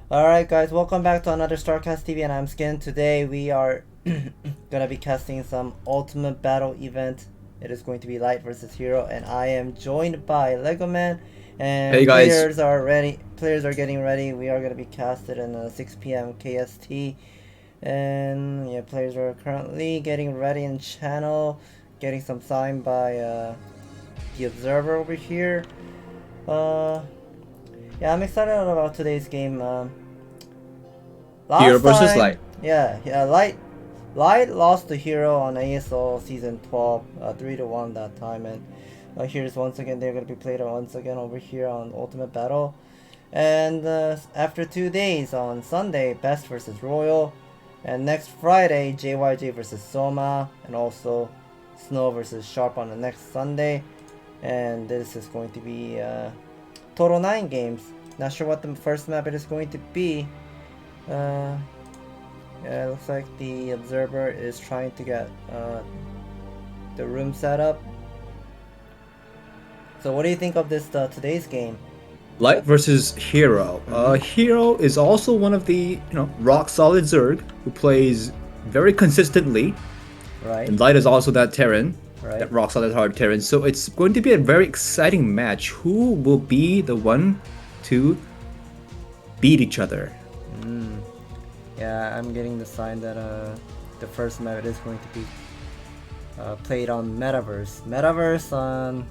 Alright guys, welcome back to another StarCastTV and I'm Skin. Today we are gonna be casting some Ultimate Battle event. It is going to be Light versus Hero and I am joined by Legoman and Hey guys. players are ready. Players are getting ready. We are gonna be casted in 6 p.m. KST and yeah, players are currently getting ready in channel, getting some sign by the observer over here. Yeah, I'm excited about today's game. Hero Last versus time, Light. yeah, Light lost to Hero on ASL season 12, 3-1 that time, and here's once again they're gonna be played once again over here on Ultimate Battle, and after 2 days on Sunday, Best versus Royal, and next Friday JYJ versus Soma, and also Snow versus Sharp on the next Sunday, and this is going to be total 9 games. Not sure what the first map it is going to be. Yeah, it looks like the observer is trying to get the room set up. So what do you think of this today's game? Light versus Hero. Hero is also one of the rock solid Zerg who plays very consistently, Right, and Light is also that Terran, right. that rock solid hard Terran. So it's going to be a very exciting match. Who will be the one to beat each other? Yeah, I'm getting the sign that the first map is going to be played on Metaverse. Metaverse on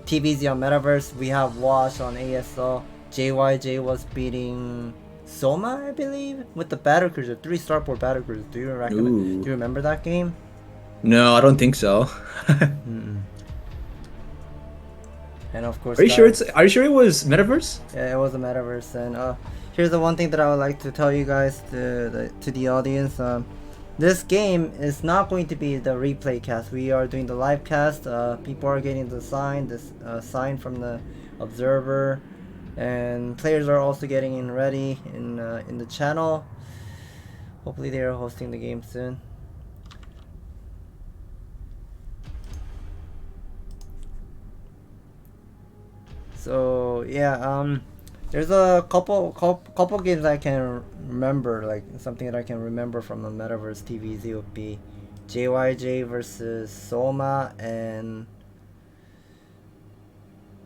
TVZ on Metaverse. We have watched on ASL. JYJ was beating Soma, I believe, with the battle cruiser, 3 starport battle cruiser. Do you recommend? Do you remember that game? No, I don't think so. And of course, Are you sure guys, Are you sure it was Metaverse? yeah, it was a Metaverse. And here's the one thing that I would like to tell you guys, to the audience. This game is not going to be the replay cast. We are doing the live cast. People are getting the sign, this sign from the observer, and players are also getting in ready in the channel. Hopefully, they are hosting the game soon. So yeah, there's a couple games I can remember, like something that I can remember from the Metaverse TVZ would be JYJ versus Soma and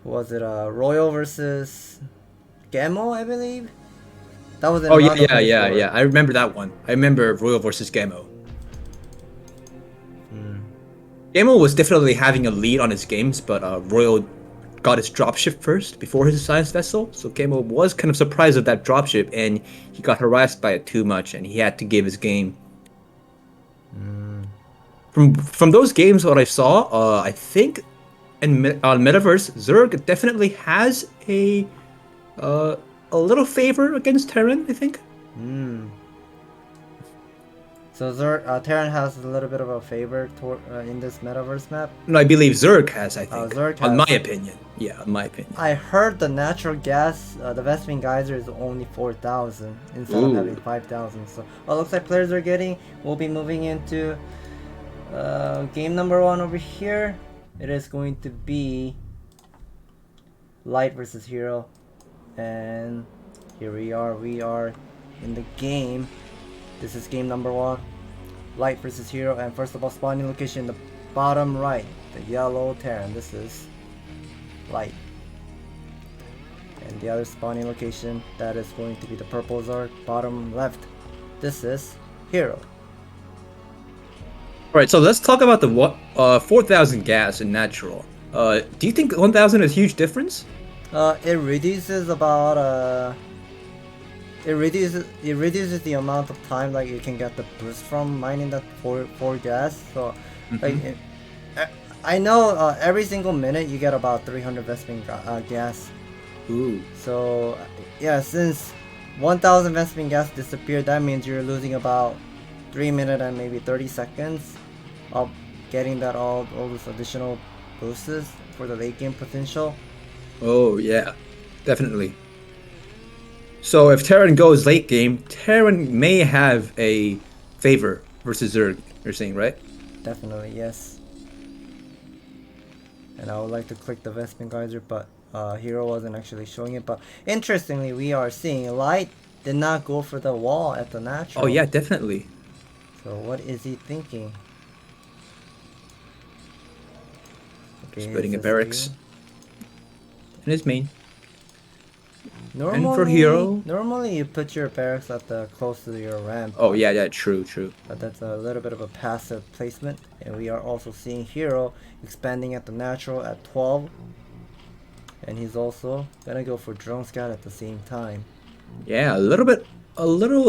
who was it? Royal versus Gamo, I believe. That was in Oh yeah, round of yeah, yeah, 24. yeah. I remember that one. I remember Royal versus Gamo. Gamo was definitely having a lead on his games, but Royal got his dropship first before his science vessel, so Gamo was kind of surprised at that dropship, and he got harassed by it too much, and he had to give his game. From those games, what I saw, I think on Metaverse, Zerg definitely has uh, a little favor against Terran, I think. So Terran has a little bit of a favor in this Metaverse map. No, I believe Zerg has, I think. Zerg On my has. opinion. Yeah, in my opinion. I heard the natural gas, the Vespene Geyser is only 4,000 instead of Ooh. having 5,000. So, looks like players are getting. We'll be moving into game number 1 over here. It is going to be Light versus Hero, and here we are. We are in the game. This is game number 1. Light versus Hero, and first of all, spawning location in the bottom right, the yellow Terran. This is Light. And the other spawning location, that is going to be the purple Zerg, bottom left. This is Hero. Alright, so let's talk about the 4,000 gas in natural. Do you think 1,000 is a huge difference? It reduces about it reduces the amount of time like you can get the boost from mining that four gas. So like I know every single minute you get about 300 Vespene gas. Ooh. So yeah, since 1,000 Vespene gas disappeared, that means you're losing about 3 minutes and maybe 30 seconds of getting that all those additional boosts for the late game potential. Oh, yeah. Definitely. So if Terran goes late game, Terran may have a favor versus Zerg, you're saying, right? Definitely, yes. And I would like to click the Vespene Geyser, but Hero wasn't actually showing it, but interestingly, we are seeing Light did not go for the wall at the natural. Oh yeah, definitely. So what is he thinking? Okay, Splitting a his barracks. And his main. Normally, and for Hero. normally you put your barracks at the close to your ramp. Oh yeah, true. But that's a little bit of a passive placement, and we are also seeing Hero expanding at the natural at 12, and he's also gonna go for drone scout at the same time. Yeah, a little.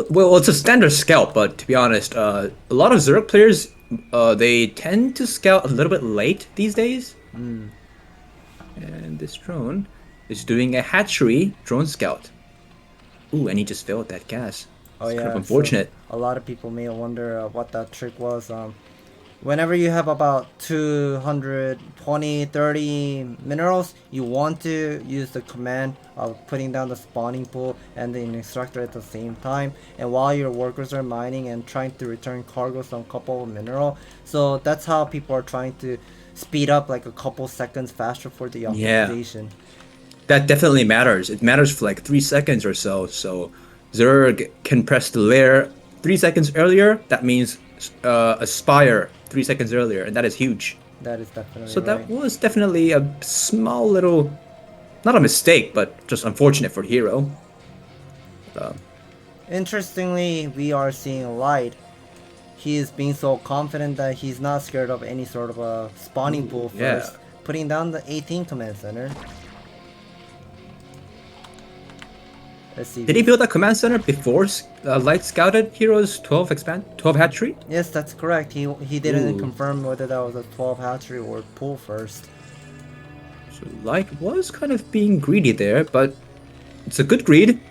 Well, it's a standard scout, but to be honest, a lot of Zerg players, they tend to scout a little bit late these days. And this drone is doing a hatchery drone scout. Ooh, and he just failed that gas. Oh It's yeah, kind of unfortunate. So a lot of people may wonder what that trick was. Whenever you have about 220, 30 minerals, you want to use the command of putting down the spawning pool and the extractor at the same time. And while your workers are mining and trying to return cargoes on a couple of mineral, so that's how people are trying to speed up like a couple seconds faster for the optimization. That definitely matters. It matters for like 3 seconds or so. So Zerg can press the lair 3 seconds earlier. That means aspire 3 seconds earlier, and that is huge. That is definitely So right. that was definitely a small little, not a mistake, but just unfortunate for Hero. Interestingly, we are seeing Light. He is being so confident that he's not scared of any sort of a spawning pool first. yeah. Putting down the 18 command center. Let's see. Did he build a command center before Light scouted Hero's 12 hatchery? Yes, that's correct. He didn't Ooh. confirm whether that was a 12 hatchery or pool first. So Light was kind of being greedy there, but it's a good greed.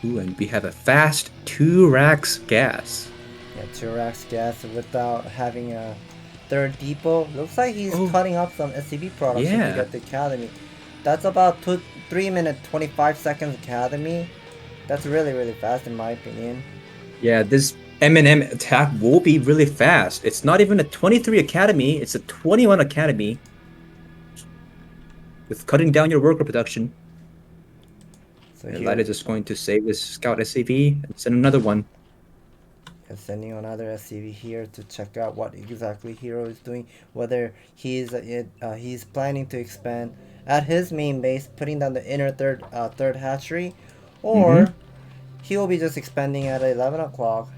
Ooh, and we have a fast 2 racks gas. Yeah, 2 racks gas without having a third depot. Looks like he's Oh. cutting up some SCB production Yeah. to get the academy. That's about 3 minute 25 seconds academy. That's really fast in my opinion. Yeah, this M&M attack will be really fast. It's not even a 23 academy, it's a 21 academy. With cutting down your worker production. So And here, Light is just going to save this scout SCV and send another one. and sending another SCV here to check out what exactly Hero is doing. Whether he's planning to expand at his main base, putting down the inner third hatchery, or he will be just expanding at 11 o'clock.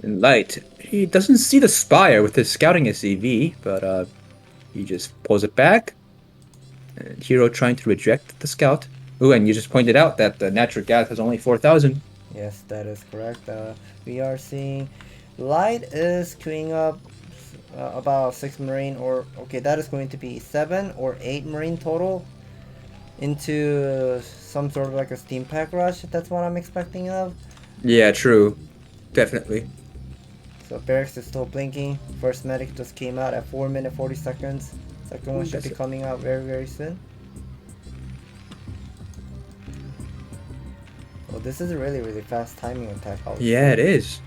And Light, he doesn't see the spire with his scouting SCV, but he just pulls it back. And Hero trying to reject the scout. Ooh, and you just pointed out that the natural gas has only 4,000. Yes, that is correct. We are seeing Light is queuing up about 6 marine, or okay, that is going to be 7 or 8 marine total into some sort of like a steam pack rush. That's what I'm expecting of. Yeah, true. Definitely. So barracks is still blinking. First medic just came out at 4 minutes 40 seconds. Second one should be coming out very soon. Oh, this is a really fast timing attack. Yeah, it is.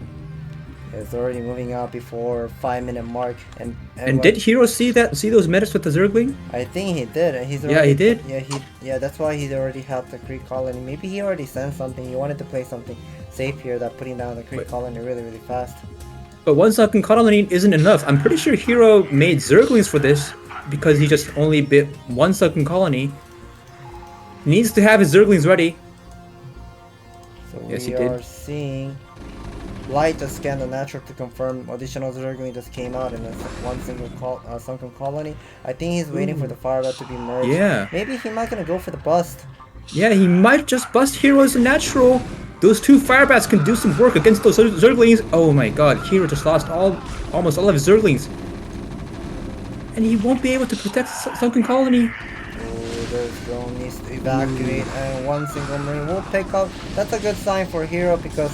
It's already moving out before 5 minute mark, and Did Hero see those medics with the Zergling? I think he did. He's Yeah, already, he did? Yeah, that's why he already had the Creek colony. Maybe he already sent something. He wanted to play something safe here, that putting down the Creek colony really fast. But one sunken colony isn't enough. I'm pretty sure Hero made Zerglings for this because he just only bit one sunken colony. He needs to have his Zerglings ready. So Yes, we he did. are seeing Light just scanned the natural to confirm additional Zergling just came out in one single sunken colony. I think he's waiting for the fire bat to be merged. Yeah. Maybe he might gonna go for the bust. Yeah, he might just bust Heroes natural. Those 2 firebats can do some work against those Zerglings. Oh my god, Hero just lost almost all of his Zerglings. And he won't be able to protect Sunken Colony. Oh, the drone needs to evacuate, and one single marine will pick up. That's a good sign for Hero because,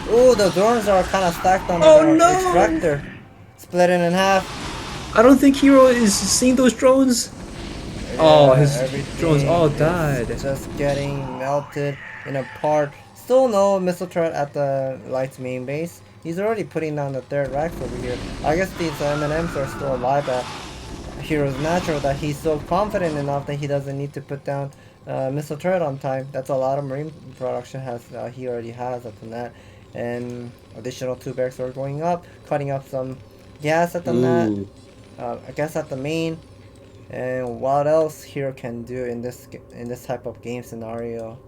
oh, the drones are kind of stacked on the extractor. Split it in half. I don't think Hero is seeing those drones. Oh, his Everything drones all is died. Just getting melted in a part. Still no missile turret at the Light's main base. He's already putting down the 3rd racks over here. I guess these M&Ms are still alive. Hero's natural that he's so confident enough that he doesn't need to put down missile turret on time. That's a lot of marine production he already has at the net. And additional 2 barracks are going up, cutting up some gas at the net, I guess at the main. And what else Hero can do in this type of game scenario?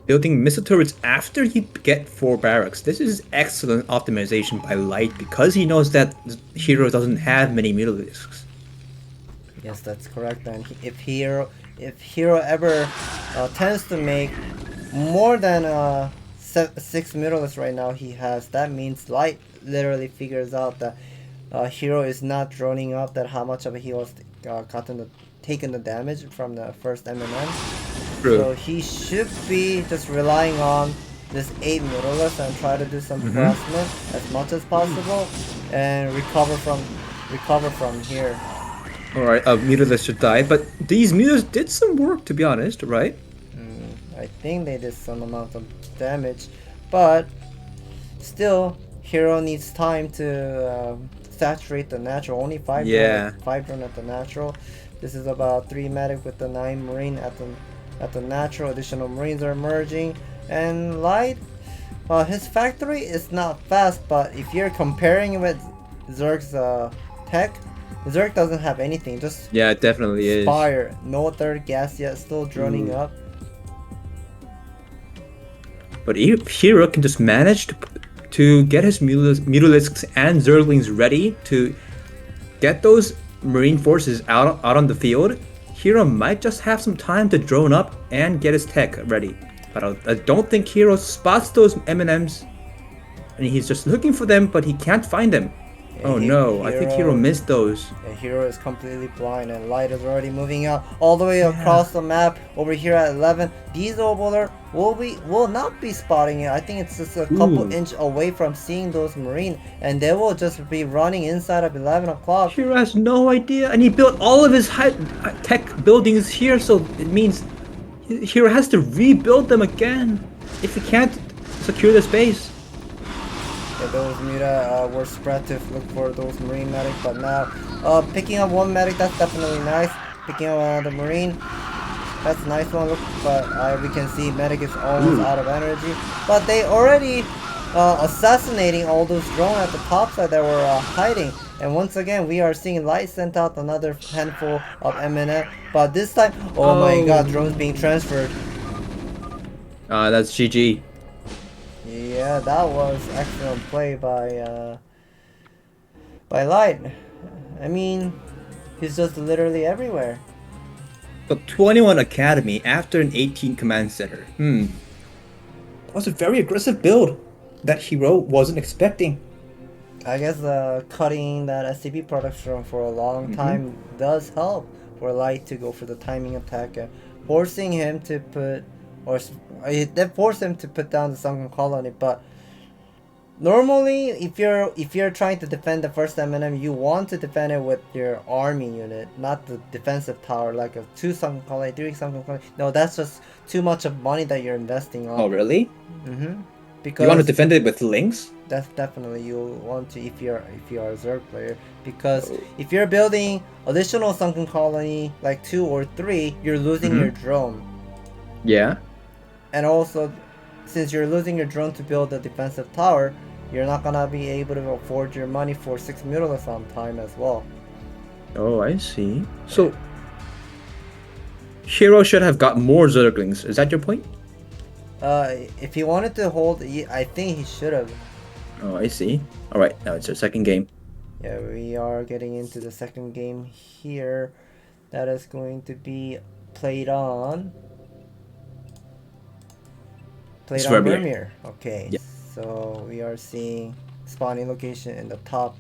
Building missile turrets after you get 4 barracks. This is excellent optimization by Light because he knows that Hero doesn't have many mutalisks. Yes, that's correct. And if Hero ever tends to make more than 6 mutalisks right now he has, that means Light literally figures out that Hero is not droning up that how much of he was taken the damage from the first M&M. True. So he should be just relying on this 8 mutalisks and try to do some harassment as much as possible and recover from here. Alright, mutalisks should die, but these mutalisks did some work, to be honest, right? I think they did some amount of damage, but still Hero needs time to saturate the natural. Only 5 drone at the natural. This is about 3 medic with the 9 marine at the natural. Additional marines are emerging, and Light, his factory is not fast, but if you're comparing it with Zerg's tech, Zerg doesn't have anything. Just it definitely Spire, no third gas yet, still droning up. But Hero can just manage to get his mutalisks and Zerglings ready to get those marine forces out on the field. Hero might just have some time to drone up and get his tech ready. But I don't think Hero spots those M&Ms, and he's just looking for them, but he can't find them. Oh no, I think Hero missed those. Yeah, Hero is completely blind, and Light is already moving out all the way across the map over here at 11. These Oboler will not be spotting it. I think it's just a couple inch away from seeing those marine, and they will just be running inside of 11 o'clock. Hero has no idea, and he built all of his high tech buildings here, so it means Hero has to rebuild them again if he can't secure the space. Yeah, those Muta were spread to look for those marine medic, but now picking up 1 medic, that's definitely nice. Picking up another marine, that's a nice one. Look, but we can see medic is almost out of energy. But they already assassinating all those drones at the top side that were hiding. And once again, we are seeing Light sent out another handful of M&M. But this time, oh my god, drones being transferred. That's GG. Yeah, that was excellent play by Light. I mean, he's just literally everywhere. So 21 Academy after an 18 command center. That was a very aggressive build that Hero wasn't expecting. I guess cutting that SCP production for a long time does help for Light to go for the timing attack and forcing him to put, or they force him to put down the sunken colony. But normally, if you're trying to defend the first M&M, you want to defend it with your army unit, not the defensive tower, like a 2 sunken colony, 3 sunken colony. No, that's just too much of money that you're investing on. Oh, really? Because you want to defend it with links? That's definitely you want to if you're a Zerg player, because if you're building additional sunken colony like 2 or 3, you're losing your drone. Yeah. And also, since you're losing your drone to build a defensive tower, you're not gonna be able to afford your money for 6 mutalisks on time as well. Oh, I see. So Hero should have got more Zerglings. Is that your point? If he wanted to hold, I think he should have. Oh, I see. All right, now it's our second game. Yeah, we are getting into the second game here. That is going to be played on Vermeer. Okay, so we are seeing spawning location in the top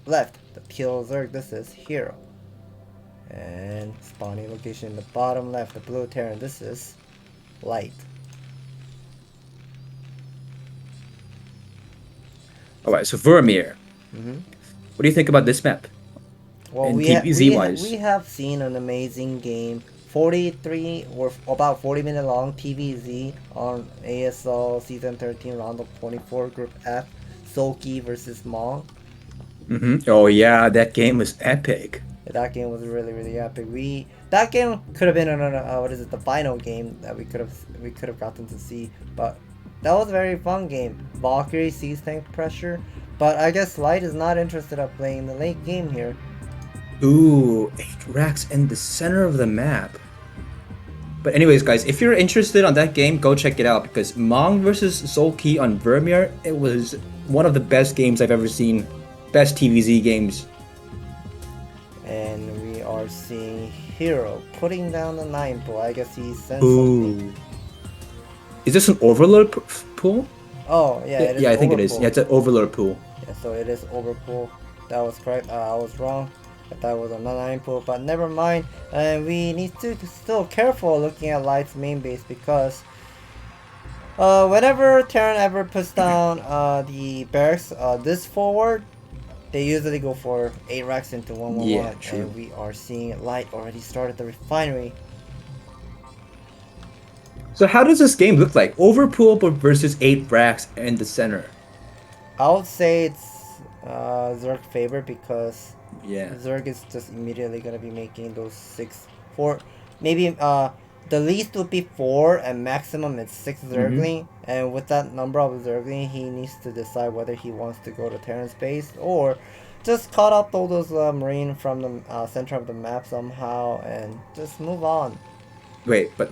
left, the Teal Zerg. This is Hero. And spawning location in the bottom left, the Blue Terran. This is Light. Alright, so Vermeer. What do you think about this map? Well, and we have seen an amazing game. 43 or about 40-minute long TVZ on ASL Season 13 Round of 24 Group F. Soki versus Mong. Oh yeah, that game was epic. That game was really epic. That game could have been another the final game that we could have gotten to see, but that was a very fun game. Valkyrie sees tank pressure, but I guess Light is not interested in playing the late game here. Ooh, 8 racks in the center of the map. But anyways, guys, if you're interested on that game, go check it out, because Mong versus Solki on Vermeer, it was one of the best games I've ever seen. Best TVZ games. And we are seeing Hero putting down the 9 pool. I guess he sent Ooh. something. Is this an overlord pool? Oh, yeah, it is. Yeah, I think it is. Yeah, it's an overlord pool. Yeah, so it is overpool. That was correct. I was wrong. I thought it was a 9 pool, but never mind. And we need to still careful looking at Light's main base, because whenever Terran ever puts down the barracks this forward, they usually go for 8 racks into 1-1-1. Yeah, true. And we are seeing Light already started the refinery. So how does this game look like? Overpool but versus 8 racks in the center. I would say it's Zerg favor, because Yeah. Zerg is just immediately gonna be making those 4. Maybe the least would be 4 and maximum is 6 Zergling. And with that number of Zergling, he needs to decide whether he wants to go to Terran space or just cut up all those Marine from the center of the map somehow and just move on. Wait, but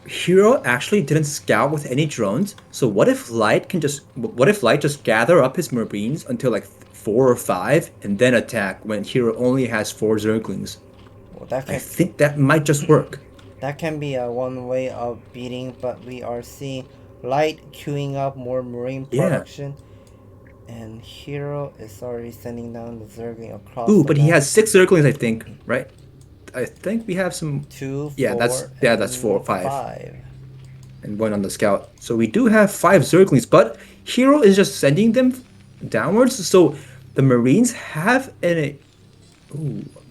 Hero actually didn't scout with any drones. So what if Light just gather up his Marines until like 4 or 5 and then attack when Hero only has 4 Zerglings? Well, I think that might just work. That can be one way of beating, but we are seeing Light queuing up more Marine production. And Hero is already sending down the Zergling across. Ooh, but he has 6 Zerglings, I think, right? I think we have some 2, 4, that's 4, 5. 5. And 1 on the scout. So we do have 5 Zerglings, but Hero is just sending them downwards. So the Marines have an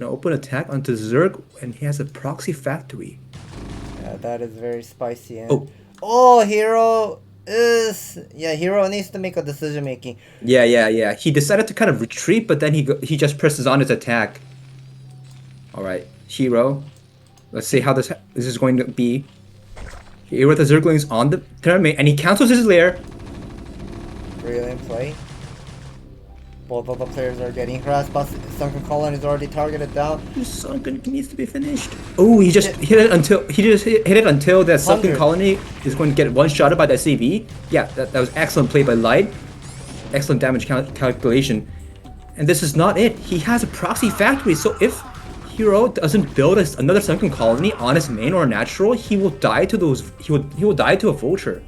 open attack onto Zerg, and he has a proxy factory. Yeah, that is very spicy. And Hero needs to make a decision making. Yeah. He decided to kind of retreat, but then he just presses on his attack. All right, Hero. Let's see how this is going to be. Here with the Zerglings on the Terran main, and he cancels his lair. Brilliant play. Both of the players are getting harassed, but Sunken Colony is already targeted down. This Sunken needs to be finished. Oh, he just hit it until that Sunken Colony is going to get one-shotted by that CV. Yeah, that was excellent play by Light. Excellent damage calculation. And this is not it. He has a proxy factory, so if Hero doesn't build another Sunken Colony on his main or natural, he will die to those. He will die to a vulture.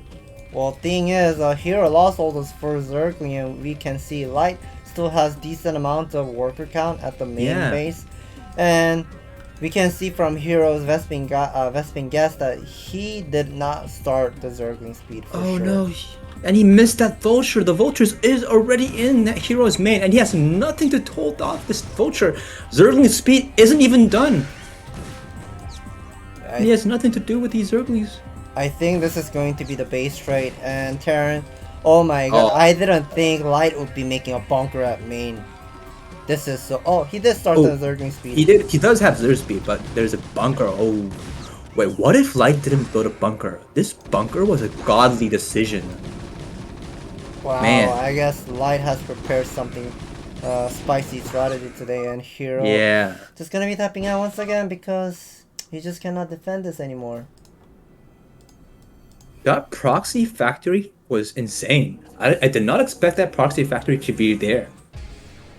Well, thing is, Hero lost all those first Zergling, and we can see Light still has decent amount of worker count at the main base, and we can see from Hero's Vespin guess that he did not start the Zergling speed for sure. No, and he missed that vulture. The vulture is already in that Hero's main, and he has nothing to hold off this vulture. Zergling speed isn't even done. He has nothing to do with these Zerglings. I think this is going to be the base trade, and Terran. Oh my god, I didn't think Light would be making a bunker at main. This is so. Oh, he did start the Zergling speed. He does have Zerg speed, but there's a bunker. Oh, wait, what if Light didn't build a bunker? This bunker was a godly decision. Wow, Man. I guess Light has prepared something spicy strategy today, and Hero just gonna be tapping out once again because he just cannot defend this anymore. That proxy factory was insane. I did not expect that proxy factory to be there.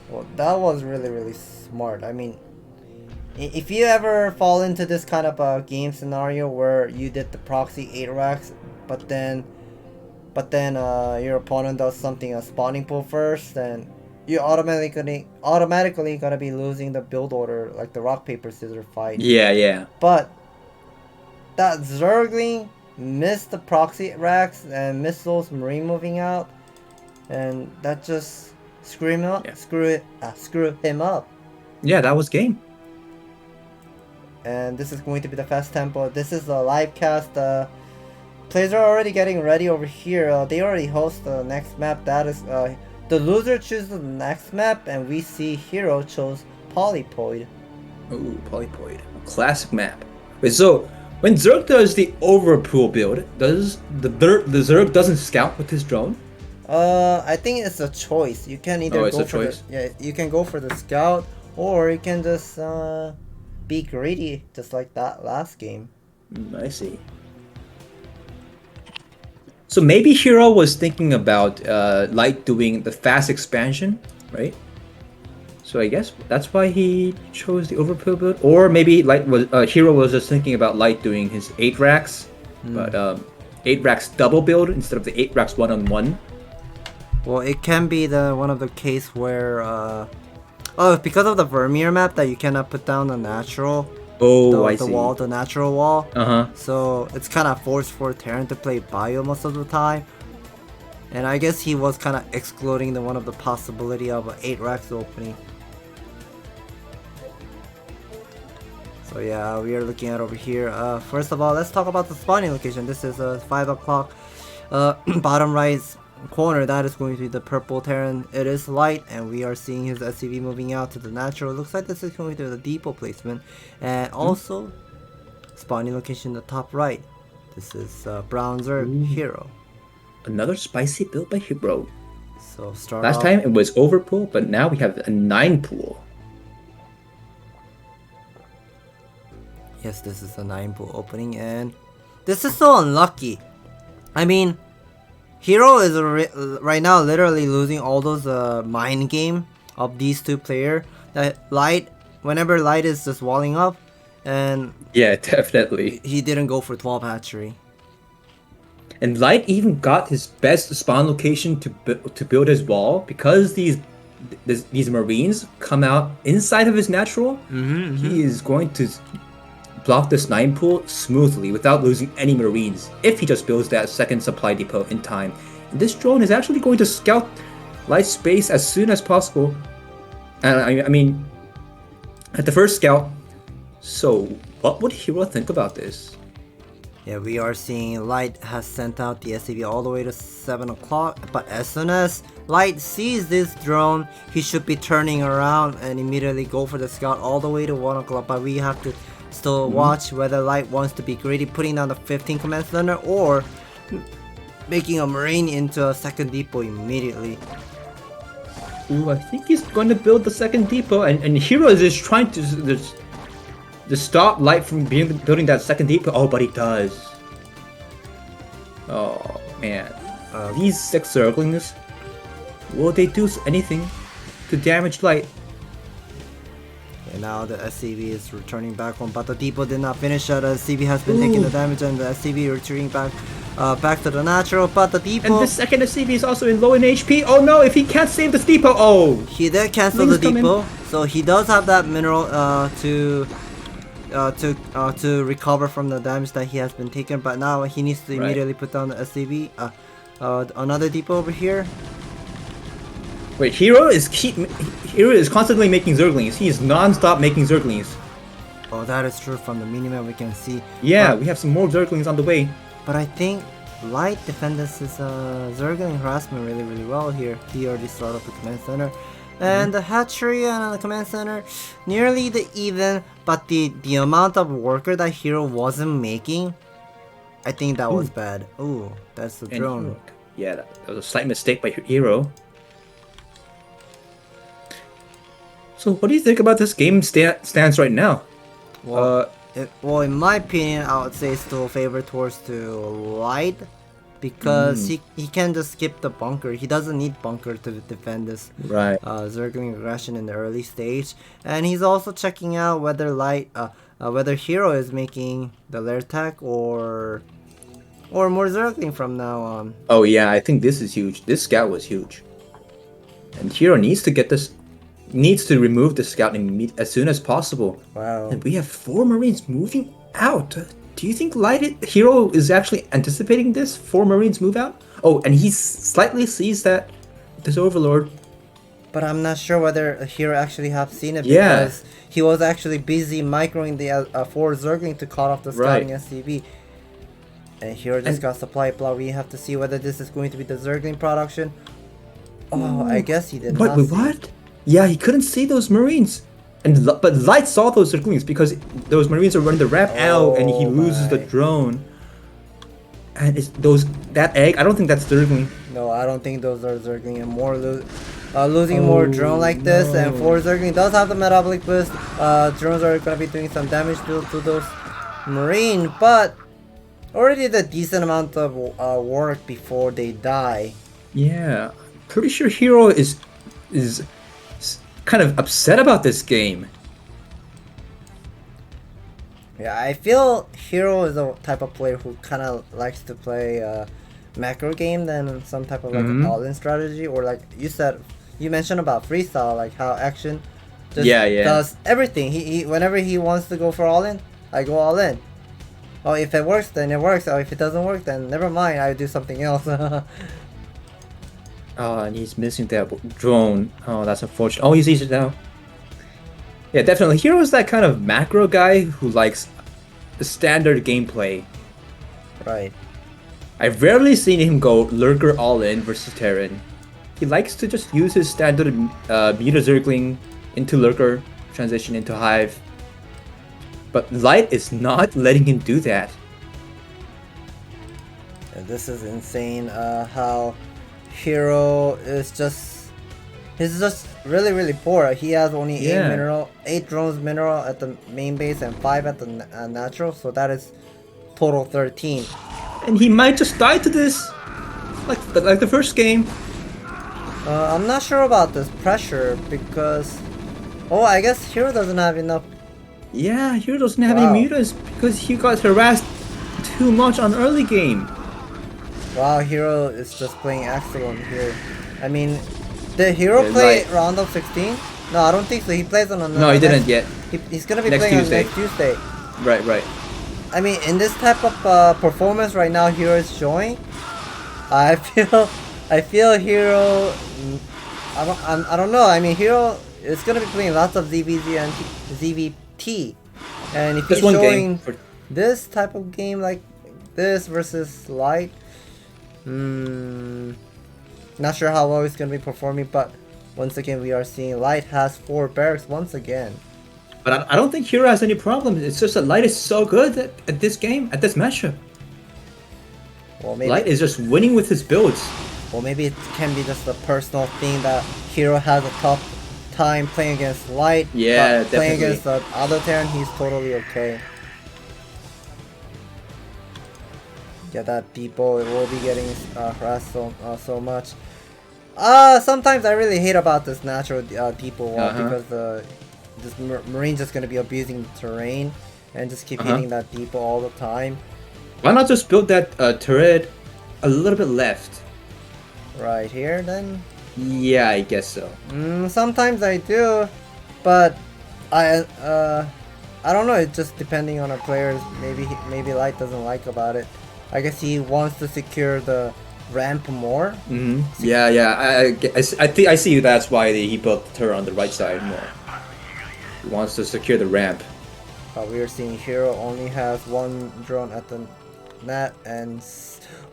Well, that was really smart. I mean, if you ever fall into this kind of a game scenario where you did the proxy 8 racks, but then your opponent does something a spawning pool first, then you automatically gonna be losing the build order, like the rock paper scissors fight. Yeah. But that Zergling missed the proxy racks and missed those Marine moving out, and that just screw him up. Yeah, that was game. And this is going to be the fast tempo. This is the live cast. Players are already getting ready over here. They already host the next map. That is the loser chooses the next map, and we see Hero chose Polypoid. Ooh, Polypoid. Classic map. Wait, so when Zerg does the overpool build, does the Zerg doesn't scout with his drone? I think it's a choice. You can either it's go a for choice? you can go for the scout, or you can just be greedy, just like that last game. I see. So maybe Hero was thinking about Light doing the fast expansion, right? So I guess that's why he chose the overpool build, or maybe Hero was just thinking about Light doing his 8 racks, but 8 racks double build instead of the 8 racks 1-on-1. Well, it can be the one of the case where because of the Vermeer map that you cannot put down the natural. Oh, I The see. wall, the natural wall. Uh-huh. So it's kind of forced for Terran to play bio most of the time. And I guess he was kind of excluding one of the possibility of 8 racks opening. So yeah, we are looking at over here. First of all, let's talk about the spawning location. This is 5 o'clock bottom right corner. That is going to be the purple Terran. It is light, and we are seeing his SCV moving out to the natural. Looks like this is going to be the depot placement. And also, spawning location the top right. This is Brown Zerg Hero. Another spicy build by Hero. So start Last off. time it was overpool, but now we have a 9 pool. Yes, this is a 9 pool opening, and this is so unlucky. I mean, Hero is right now literally losing all those mind game of these two players. That Light, whenever Light is just walling up, and Yeah, definitely. he didn't go for 12 hatchery. And Light even got his best spawn location to build his wall because these Marines come out inside of his natural. He is going to block this 9 pool smoothly without losing any Marines if he just builds that second supply depot in time. And this drone is actually going to scout Light space as soon as possible. And I mean, at the first scout. So what would Hero think about this? Yeah, we are seeing Light has sent out the SCV all the way to 7 o'clock, but as soon as Light sees this drone, he should be turning around and immediately go for the scout all the way to 1 o'clock, but we have to still watch whether Light wants to be greedy, putting down the 15 command center, or making a Marine into a second depot immediately. Ooh, I think he's going to build the second depot, and Hero is just trying to stop Light from building that second depot. Oh, but he does. Oh man, these 6 Zerglings, will they do anything to damage Light? And now the SCV is returning back home, but the depot did not finish. The SCV has been taking the damage, and the SCV retreating back to the natural, but the depot... And the second SCV is also in low in HP. Oh no, if he can't save this depot, oh! He did cancel the depot, so he does have that mineral to recover from the damage that he has been taken, but now he needs to immediately put down the SCV. Another depot over here. Wait, Hero is constantly making Zerglings. He is non-stop making Zerglings. Oh, that is true. From the minimap we can see. Yeah, we have some more Zerglings on the way. But I think Light defends his Zergling harassment really, really well here. He already started up the command center. And the hatchery and the command center, nearly the even, but the amount of worker that Hero wasn't making, I think that was bad. Ooh, that's the drone. Yeah, that was a slight mistake by Hero. So what do you think about this game stance right now? Well, in my opinion, I would say still favor towards to Light, because he can just skip the bunker. He doesn't need bunker to defend this Zergling aggression in the early stage, and he's also checking out whether whether Hero is making the lair tech or more Zergling from now on. Oh yeah, I think this is huge. This scout was huge, and Hero needs to remove the scout as soon as possible. Wow. And we have 4 Marines moving out. Do you think Hero is actually anticipating this? 4 Marines move out? Oh, and he slightly sees that this Overlord. But I'm not sure whether Hero actually have seen it, because he was actually busy microing the 4 Zergling to cut off the scouting SCV. And Hero just got supply block. We have to see whether this is going to be the Zergling production. Oh, I guess he did not see. What? Yeah, he couldn't see those Marines. But Light saw those Zerglings because those Marines are running the ramp out, and he loses the drone. And it's that egg. I don't think that's Zergling. No, I don't think those are Zergling. And losing more drone like this, and 4 Zergling does have the metabolic boost. Drones are gonna be doing some damage to those Marine, but already did a decent amount of work before they die. Yeah, pretty sure Hero is kind of upset about this game. Yeah, I feel Hero is a type of player who kind of likes to play macro game than some type of like all-in strategy, or like you mentioned about freestyle, like how action just does everything. He whenever he wants to go for all-in, I go all-in. Oh, if it works, then it works. Or if it doesn't work, then never mind, I do something else. Oh, and he's missing that drone. Oh, that's unfortunate. Oh, he sees it now. Yeah, definitely. Hero is that kind of macro guy who likes the standard gameplay. Right. I've rarely seen him go Lurker all-in versus Terran. He likes to just use his standard Muta Zergling into Lurker, transition into Hive. But Light is not letting him do that. Yeah, this is insane. How Hero is he's just really poor. He has only 8 drones mineral at the main base and 5 at the natural, so that is total 13. And he might just die to this, like the first game. I'm not sure about this pressure because, I guess Hero doesn't have enough. Yeah, Hero doesn't have any mutas because he got harassed too much on early game. Wow, Hero is just playing excellent here. I mean, did Hero play round of 16? No, I don't think so. He plays on No, he didn't yet. He's gonna be next playing Tuesday. on next Tuesday. Right. I mean, in this type of performance right now, Hero is showing. I feel Hero. I don't know. I mean, Hero is gonna be playing lots of ZVZ and ZVT, and if he's showing this type of game like this versus Light, not sure how well he's gonna be performing. But once again, we are seeing Light has 4 barracks once again. But I don't think Hero has any problem. It's just that Light is so good at this game, at this matchup. Well, maybe Light is just winning with his builds. Well, maybe it can be just a personal thing that Hero has a tough time playing against Light. Yeah, but playing against the other Terran, he's totally okay. Yeah, that Thibault will be getting harassed so much. Sometimes I really hate about this natural Thibault wall because this Marine's just gonna be abusing the terrain and just keep hitting that Thibault all the time. Why not just build that turret a little bit left? Right here, then? Yeah, I guess so. Sometimes I do, but I don't know. It's just depending on our players. Maybe Light doesn't like about it. I guess he wants to secure the ramp more. Yeah. I see. That's why he built the turret on the right side more. He wants to secure the ramp. We are seeing Hero only has 1 drone at the net and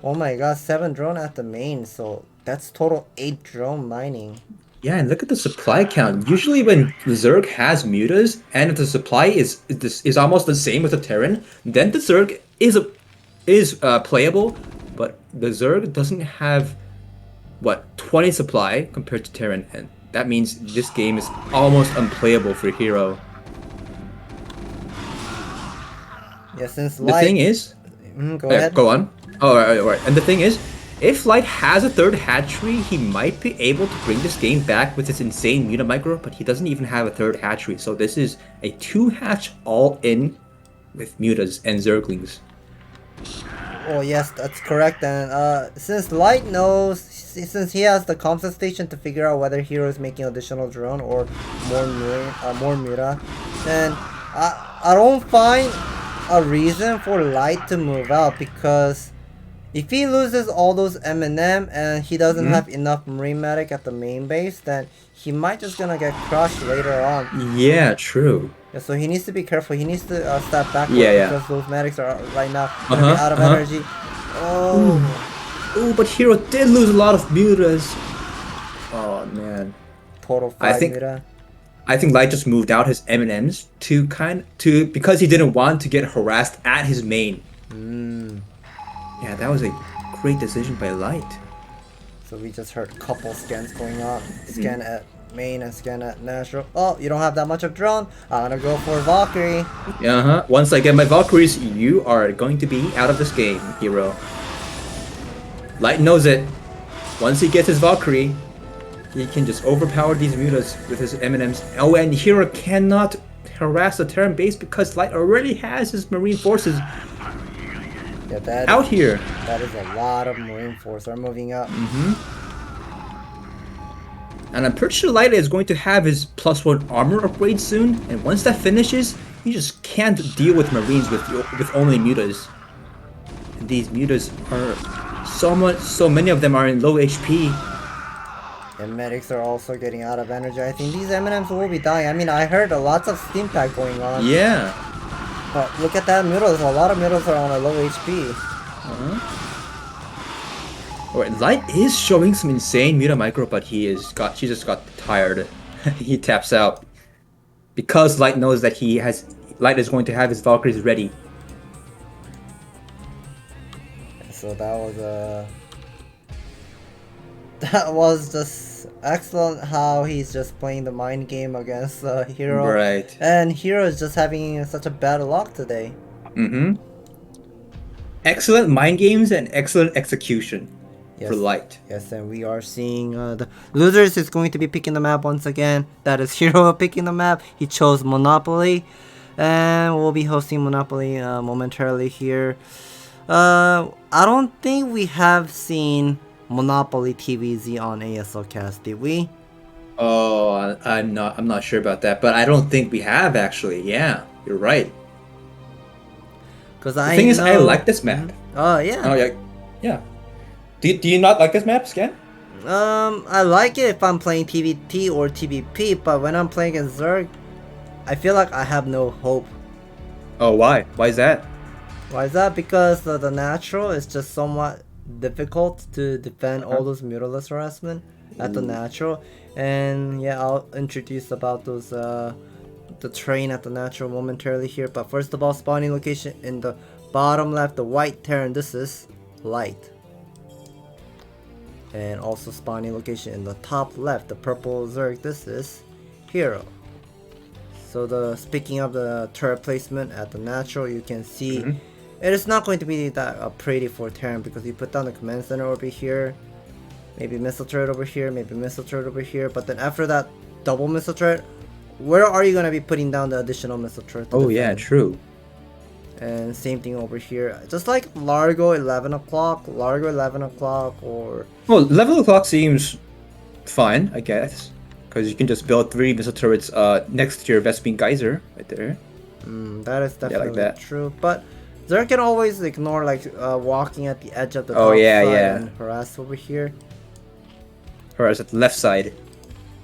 oh my god, 7 drone at the main. So that's total 8 drone mining. Yeah, and look at the supply count. Usually when the Zerg has mutas and if the supply is almost the same with the Terran, then the Zerg is playable, but the Zerg doesn't have 20 supply compared to Terran, and that means this game is almost unplayable for Hero. Yeah, since Light... The thing is... go ahead. Go on. Oh, alright. And the thing is, if Light has a 3rd hatchery, he might be able to bring this game back with his insane muta micro, but he doesn't even have a 3rd hatchery, so this is a 2-hatch all-in with mutas and Zerglings. Oh yes, that's correct. And since Light knows, since he has the comsat station to figure out whether Hero is making additional drone or more muta, then I don't find a reason for Light to move out, because if he loses all those M&M and he doesn't have enough Marine Medic at the main base, then he might just gonna get crushed later on. Yeah, true. Yeah, so he needs to be careful. He needs to step backwards because those medics are right now gonna be out of energy. Oh, but Hero did lose a lot of mutas. Oh man. Total 5 muta. I think Light just moved out his M&Ms because he didn't want to get harassed at his main. Yeah, that was a great decision by Light. So we just heard a couple scans going on. Scan at main and scan at natural. Oh, you don't have that much of drone. I'm gonna go for Valkyrie. Once I get my Valkyries, you are going to be out of this game, hero. Light knows it. Once he gets his Valkyrie, he can just overpower these mutas with his M&Ms. Oh, and Hero cannot harass the Terran base because Light already has his Marine forces out here. That is a lot of Marine force are moving up. And I'm pretty sure Light is going to have his +1 armor upgrade soon. And once that finishes, you just can't deal with Marines with only mutas. And these mutas are so many of them are in low HP. And medics are also getting out of energy. I think these M&Ms will be dying. I mean, I heard lots of steam pack going on. Yeah. But look at that mutas. A lot of mutas are on a low HP. Alright, Light is showing some insane muta micro, but she just got tired. He taps out. Because Light knows that Light is going to have his Valkyries ready. So that was just excellent how he's just playing the mind game against Hero. Right. And Hero is just having such a bad luck today. Excellent mind games and excellent execution for Light. Yes, and we are seeing the losers is going to be picking the map once again. That is Hero picking the map. He chose Monopoly. And we'll be hosting Monopoly momentarily here. I don't think we have seen Monopoly TVZ on ASLcast, did we? Oh, I'm not sure about that, but I don't think we have actually. Yeah, you're right. Because the thing is, I like this map. Oh yeah. Oh yeah, yeah. Do you not like this map, Scan? I like it if I'm playing TVT or TVP, but when I'm playing against Zerg, I feel like I have no hope. Oh, why? Why is that? Why is that? Because the natural is just somewhat difficult to defend all those mutalisk harassment at the natural. And yeah, I'll introduce about those the terrain at the natural momentarily here. But first of all, spawning location in the bottom left, the white Terran, this is Light. And also spawning location in the top left, the purple Zerg, this is Hero. So speaking of the turret placement at the natural, you can see it is not going to be that pretty for Terran because you put down the command center over here, maybe missile turret over here, maybe missile turret over here, but then after that double missile turret, where are you going to be putting down the additional missile turret? Oh yeah, true. And same thing over here, just like Largo 11 o'clock, or... Well, 11 o'clock seems fine, I guess. Because you can just build 3 missile turrets next to your Vespine Geyser right there. That is definitely true. But Zerg can always ignore walking at the edge of the top side and harass over here. Harass at the left side.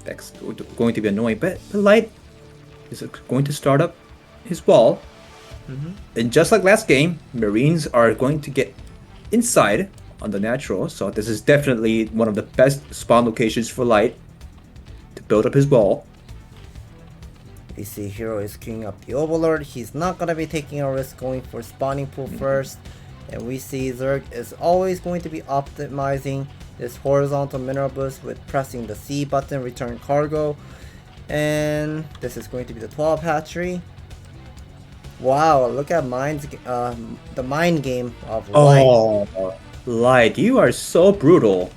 That's going to be annoying. But Light is going to start up his wall. And just like last game, Marines are going to get inside on the natural. So this is definitely one of the best spawn locations for Light to build up his wall. We see Hero is queuing up the Overlord. He's not going to be taking a risk going for spawning pool first. And we see Zerg is always going to be optimizing this horizontal mineral boost with pressing the C button, return cargo. And this is going to be the 12 hatchery. Wow, look at the mind game of Light. Oh, Light, you are so brutal.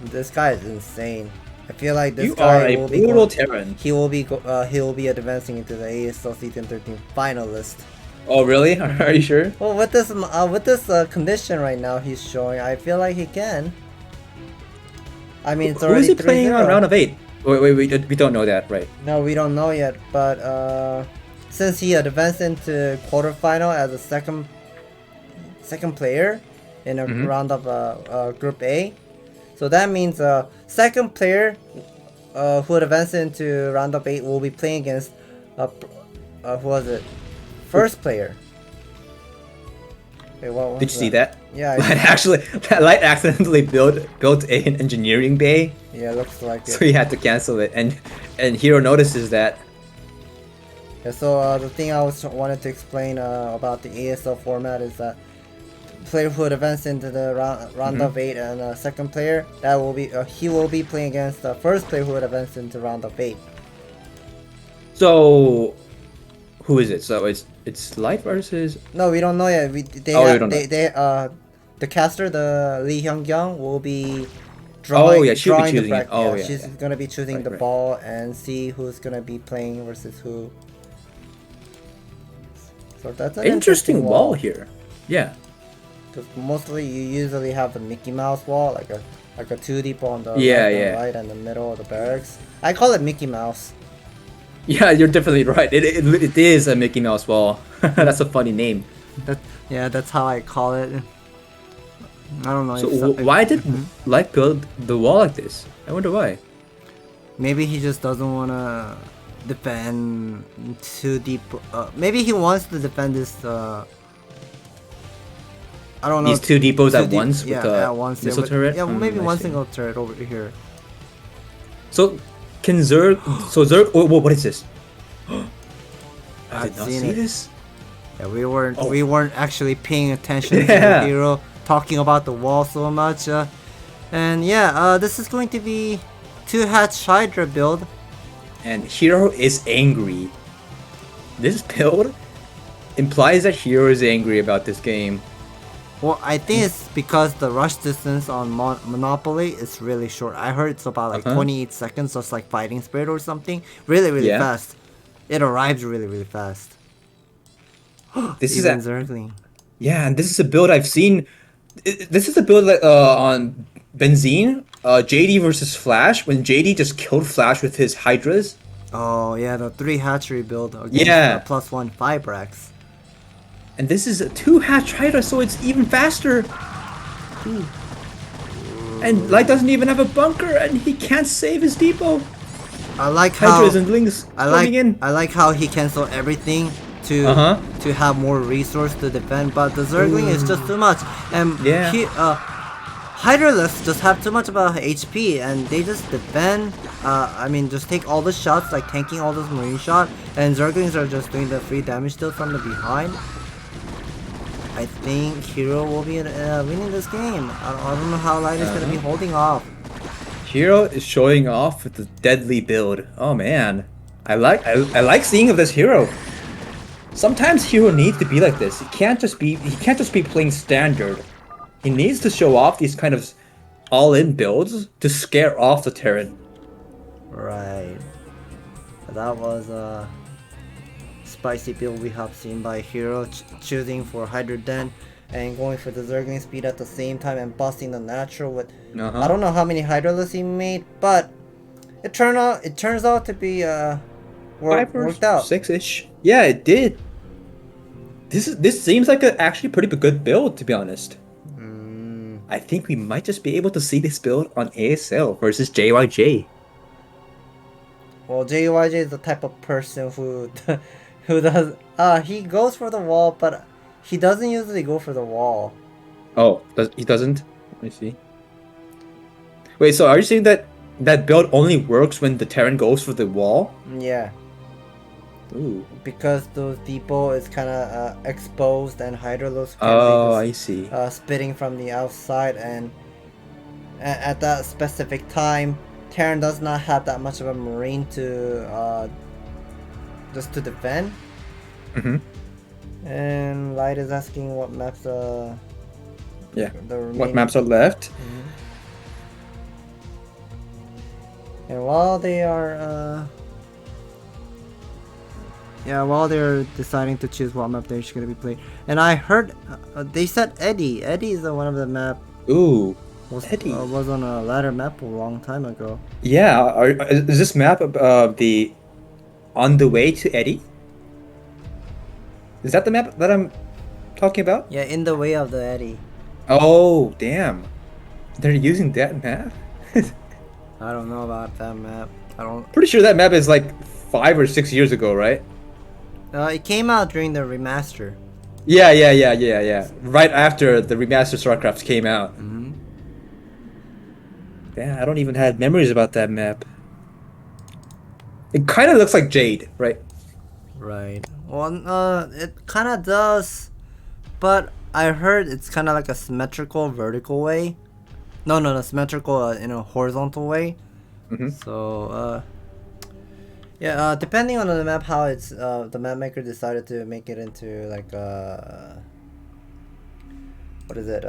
This guy is insane. I feel like this you guy will be brutal Terran. He will be advancing into the ASL Season 13 finalist. Oh really? Are you sure? Well, with this condition right now he's showing, I feel like he can. I mean, it's already. Who is he playing on round of 8? Wait, we don't know that, right? No, we don't know yet. But since he advanced into quarterfinal as a second player in a round of Group A. So that means second player who advanced into round of 8 will be playing against who was it? First player. Wait, what was Did you see that? Yeah, I Light actually, Light accidentally built an engineering bay, yeah, looks like so it. he had to cancel it. And Hero notices that. Yeah, so the thing I wanted to explain about the ASL format is that player who advances into the round of 8 and second player that will be he will be playing against the first player who advances into round of 8. So, who is it? So it's Light versus. No, we don't know yet. We don't know. The caster, the Lee Hyung will be Oh yeah, she'll be drawing the choosing it. bracket. Oh Yeah, yeah, she's yeah. gonna be choosing the Right. ball and see who's gonna be playing versus who. So that's an Interesting wall here. Yeah. Because mostly you usually have the Mickey Mouse wall, like a 2D on the Yeah, left and yeah. right and the middle of the barracks. I call it Mickey Mouse. Yeah, you're definitely right. It is a Mickey Mouse wall. That's a funny name. That's how I call it. I don't know. So why did Light build the wall like this? I wonder why. Maybe he just doesn't want to defend too deep. Maybe he wants to defend this. I don't know. These two depots too at deep- once yeah, with the at once, missile with- turret? Yeah, maybe I one see. single turret over here. So can Zerg? So Zerg. Oh, what is this? I I've did not seen see it. this. Yeah, we weren't Oh. we weren't actually paying attention to Yeah. the hero talking about the wall so much. And yeah, this is going to be 2-hatch Hydra build. And Hero is angry. This build implies that Hero is angry about this game. Well, I think it's because the rush distance on Monopoly is really short. I heard it's about like 28 seconds, just like Fighting Spirit or something. Really Yeah. fast. It arrives really fast. This is Even a, Zergling. yeah, and this is a build I've seen. This is a build like on Benzene, JD versus Flash, when JD just killed Flash with his Hydras. Oh yeah, the 3 hatchery build against Yeah. +1 Fibrax. And this is a 2-hatch Hydra, so it's even faster. And Light doesn't even have a bunker, and he can't save his depot. I like how Hydras and Lings coming in. I like how he cancelled everything to have more resource to defend, but the Zergling is just too much. And Yeah. Hydralists just have too much about HP, and they just defend. I mean, just take all the shots, like tanking all those marine shot, and Zerglings are just doing the free damage deal from the behind. I think Hero will be winning this game. I don't know how Light is gonna be holding off. Hero is showing off with the deadly build. Oh man, I like seeing of this Hero. Sometimes Hero needs to be like this. He can't just be playing standard. He needs to show off these kind of all-in builds to scare off the Terran. Right. That was a spicy build we have seen by Hero, choosing for Hydra Den and going for the Zergling speed at the same time and busting the natural with I don't know how many Hydralists he made, but it turns out to be worked out. 6-ish. Yeah, it did. This seems like a actually pretty good build, to be honest. I think we might just be able to see this build on ASL versus JYJ. Well, JYJ is the type of person who does he goes for the wall, but he doesn't usually go for the wall. Oh, he doesn't? Let me see. Wait, so are you saying that build only works when the Terran goes for the wall? Yeah. Ooh. Because those depot is kind of exposed and Hydralos I see. spitting from the outside, and at that specific time Terran does not have that much of a marine to just to defend. And Light is asking what maps Yeah. the What remaining- maps are left? And while they are while they're deciding to choose what map they're gonna be playing, and I heard they said Eddie is one of the map Ooh. was Eddie. Was on a ladder map a long time ago. Yeah, is this map the On the Way to Eddie? Is that the map that I'm talking about? Yeah, In the Way of the Eddie. Oh, damn. They're using that map? I don't know about that map. I don't. Pretty sure that map is like 5 or 6 years ago, right? It came out during the remaster. Yeah. Right after the remastered StarCraft came out. Mm-hmm. Yeah, I don't even have memories about that map. It kind of looks like Jade, right? Right. Well, it kind of does, but I heard it's kind of like a symmetrical vertical way. No, symmetrical in a horizontal way. Mm-hmm. So, yeah, depending on the map, how it's the map maker decided to make it into like what is it?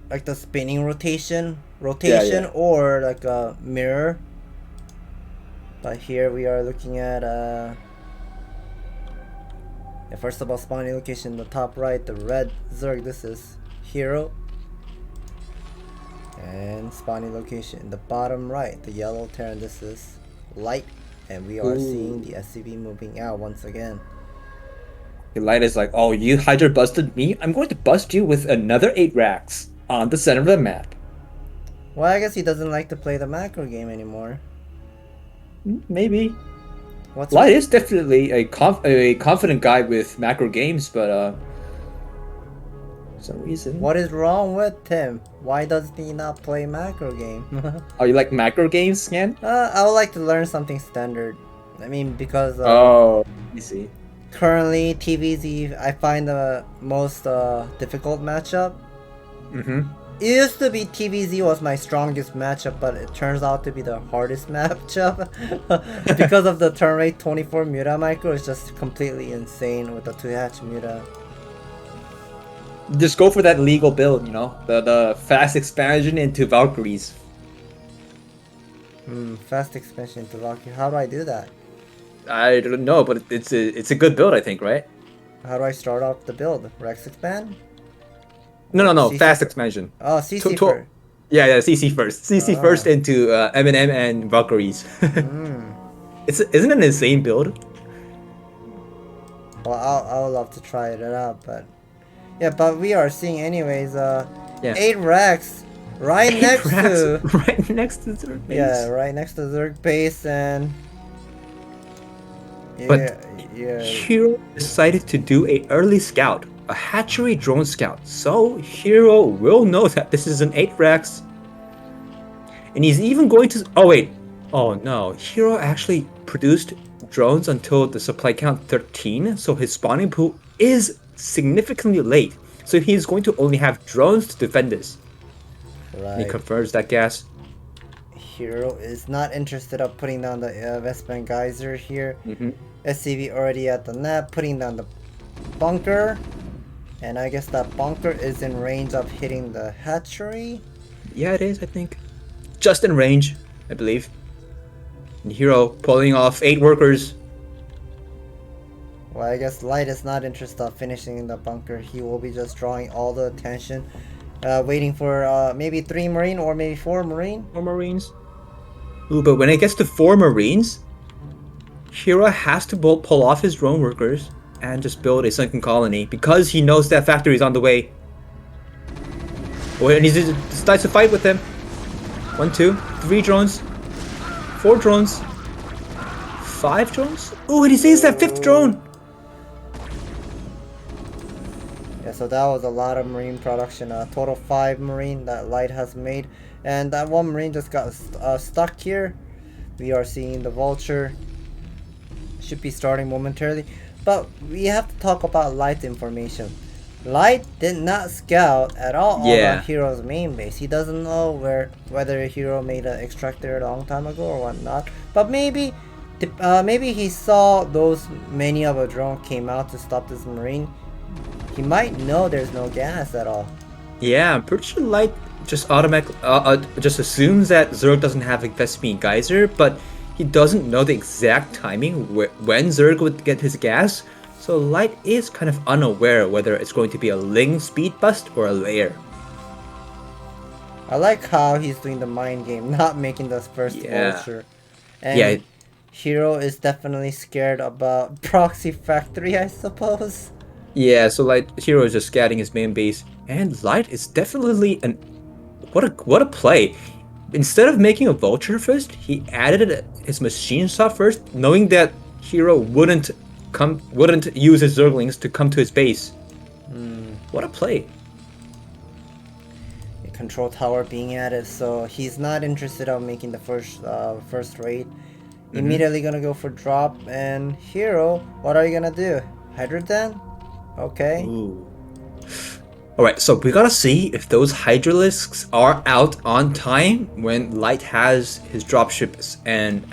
Like the spinning rotation, Yeah. or like a mirror. But here we are looking at yeah, first of all, spawning location in the top right, the red Zerg. This is hero. And spawning location in the bottom right, the yellow Terran. This is light. And we are seeing the SCV moving out once again. The light is like, oh, you Hydra busted me? I'm going to bust you with another 8 racks on the center of the map. Well, I guess he doesn't like to play the macro game anymore. Maybe. What's Light is definitely a confident guy with macro games, but for some reason. What is wrong with him? Why does he not play macro game? Oh, you like macro games, Scan? I would like to learn something standard. I mean, because Oh, you see. currently TVZ I find the most difficult matchup. Mm-hmm. It used to be TVZ was my strongest matchup, but it turns out to be the hardest matchup because of the turn rate 24 Muta micro is just completely insane with the 2-hatch Muta. Just go for that legal build, you know? The fast expansion into Valkyries. Fast expansion to Valkyrie. How do I do that? I don't know, but it's a good build, I think, right? How do I start off the build? Rex expand? No, CC fast expansion. Oh, CC first. Yeah, CC first. CC first into M&M and Valkyries. Isn't it an insane build? Well, I would love to try it out, but yeah, but we are seeing anyways. 8 Rex right next to right next to Zerg base. Yeah, right next to Zerg base, and But Hero decided to do a early scout, a hatchery drone scout. So Hero will know that this is an 8 Rex. And he's even going to... Oh, wait. Oh, no. Hero actually produced drones until the supply count 13. So his spawning pool is significantly late. So he's going to only have drones to defend this. Right. He confirms that gas. Hero is not interested of putting down the Vespene Geyser here. SCV already at the net, putting down the bunker. And I guess that bunker is in range of hitting the hatchery. Yeah, it is, I think. Just in range, I believe. And Hero pulling off 8 workers. Well, I guess Light is not interested in finishing in the bunker. He will be just drawing all the attention. Waiting for maybe 3 Marine or maybe 4 Marine. 4 Marines. Ooh, but when it gets to 4 Marines, Hero has to pull off his drone workers and just build a sunken colony because he knows that factory is on the way. Oh, and he decides to fight with them. 1, 2, 3 drones, 4 drones, 5 drones. Oh, and he saves that 5th drone. Yeah, so that was a lot of Marine production. Total 5 Marine that Light has made. And that 1 Marine just got stuck here. We are seeing the Vulture. Should be starting momentarily. But we have to talk about Light's information. Light did not scout at all on Hero's main base. He doesn't know whether Hero made an extractor a long time ago or whatnot. But maybe he saw those many of a drone came out to stop this Marine. He might know there's no gas at all. Yeah, I'm pretty sure Light just just assumes that Zerg doesn't have a Vespene Geyser, but he doesn't know the exact timing when Zerg would get his gas. So Light is kind of unaware whether it's going to be a Ling speed bust or a layer. I like how he's doing the mind game, not making the first vulture. And Hero is definitely scared about Proxy Factory, I suppose. Yeah, so Hero is just scouting his main base, and Light is definitely what a play. Instead of making a vulture first, he added his machine shop first, knowing that Hero wouldn't use his Zerglings to come to his base. What a play. Control tower being added, so he's not interested in making the first raid. Immediately gonna go for drop. And hero, what are you gonna do? Hydra then? Okay. Ooh. Alright, so we gotta see if those Hydralisks are out on time when Light has his dropships and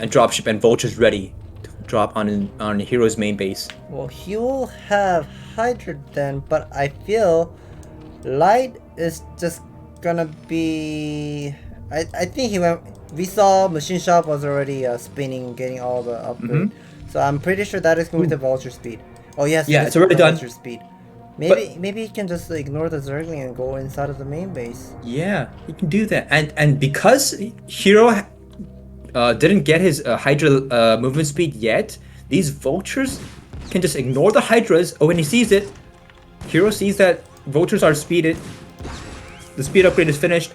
vultures ready to drop on Hero's main base. Well, he will have Hydra then, but I feel Light is just gonna be... I think he went... We saw Machine Shop was already spinning, getting all the upgrade. So I'm pretty sure that is going with the vulture speed. Oh yes, yeah, it's already done. Vulture speed. Maybe he can just ignore the Zergling and go inside of the main base. Yeah, he can do that. And because Hero didn't get his Hydra movement speed yet, these vultures can just ignore the Hydras. Oh, when he sees it, Hero sees that vultures are speeded. The speed upgrade is finished.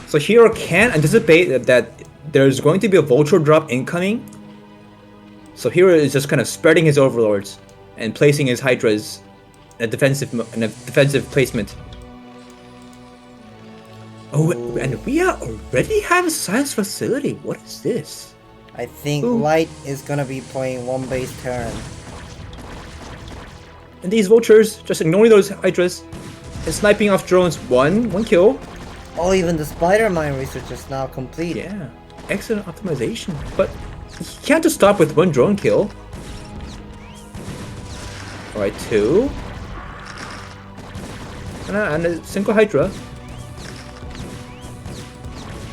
So Hero can anticipate that there's going to be a vulture drop incoming. So Hero is just kind of spreading his overlords and placing his Hydras in a defensive placement. Oh, and we already have a science facility. What is this? I think Light is gonna be playing one base Terran. And these vultures just ignoring those Hydras and sniping off drones. One kill. Oh, even the spider mine research is now complete. Yeah, excellent optimization. But you can't just stop with one drone kill. Alright, 2. And a single Hydra.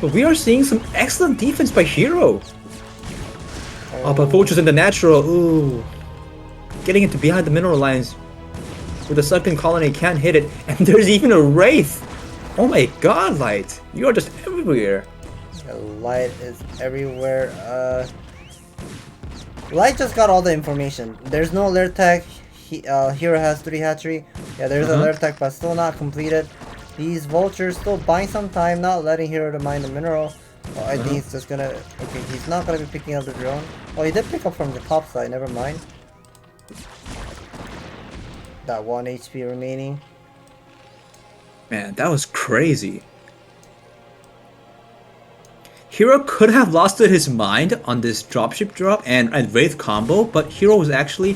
But we are seeing some excellent defense by Hero. Oh, but vultures in the natural. Ooh. Getting into behind the mineral lines. With the sunken colony can't hit it. And there's even a Wraith. Oh my god, Light. You are just everywhere. The Light is everywhere. Light just got all the information. There's no alert tag. Hero has 3 hatchery. Yeah, there's an alert tag, but still not completed. These vultures still buying some time, not letting Hero to mine the mineral. Oh, I think he's just gonna... Okay, he's not gonna be picking up the drone. Oh, he did pick up from the top side, never mind. That 1 HP remaining. Man, that was crazy. Hero could have lost his mind on this dropship drop and Wraith combo, but Hero was actually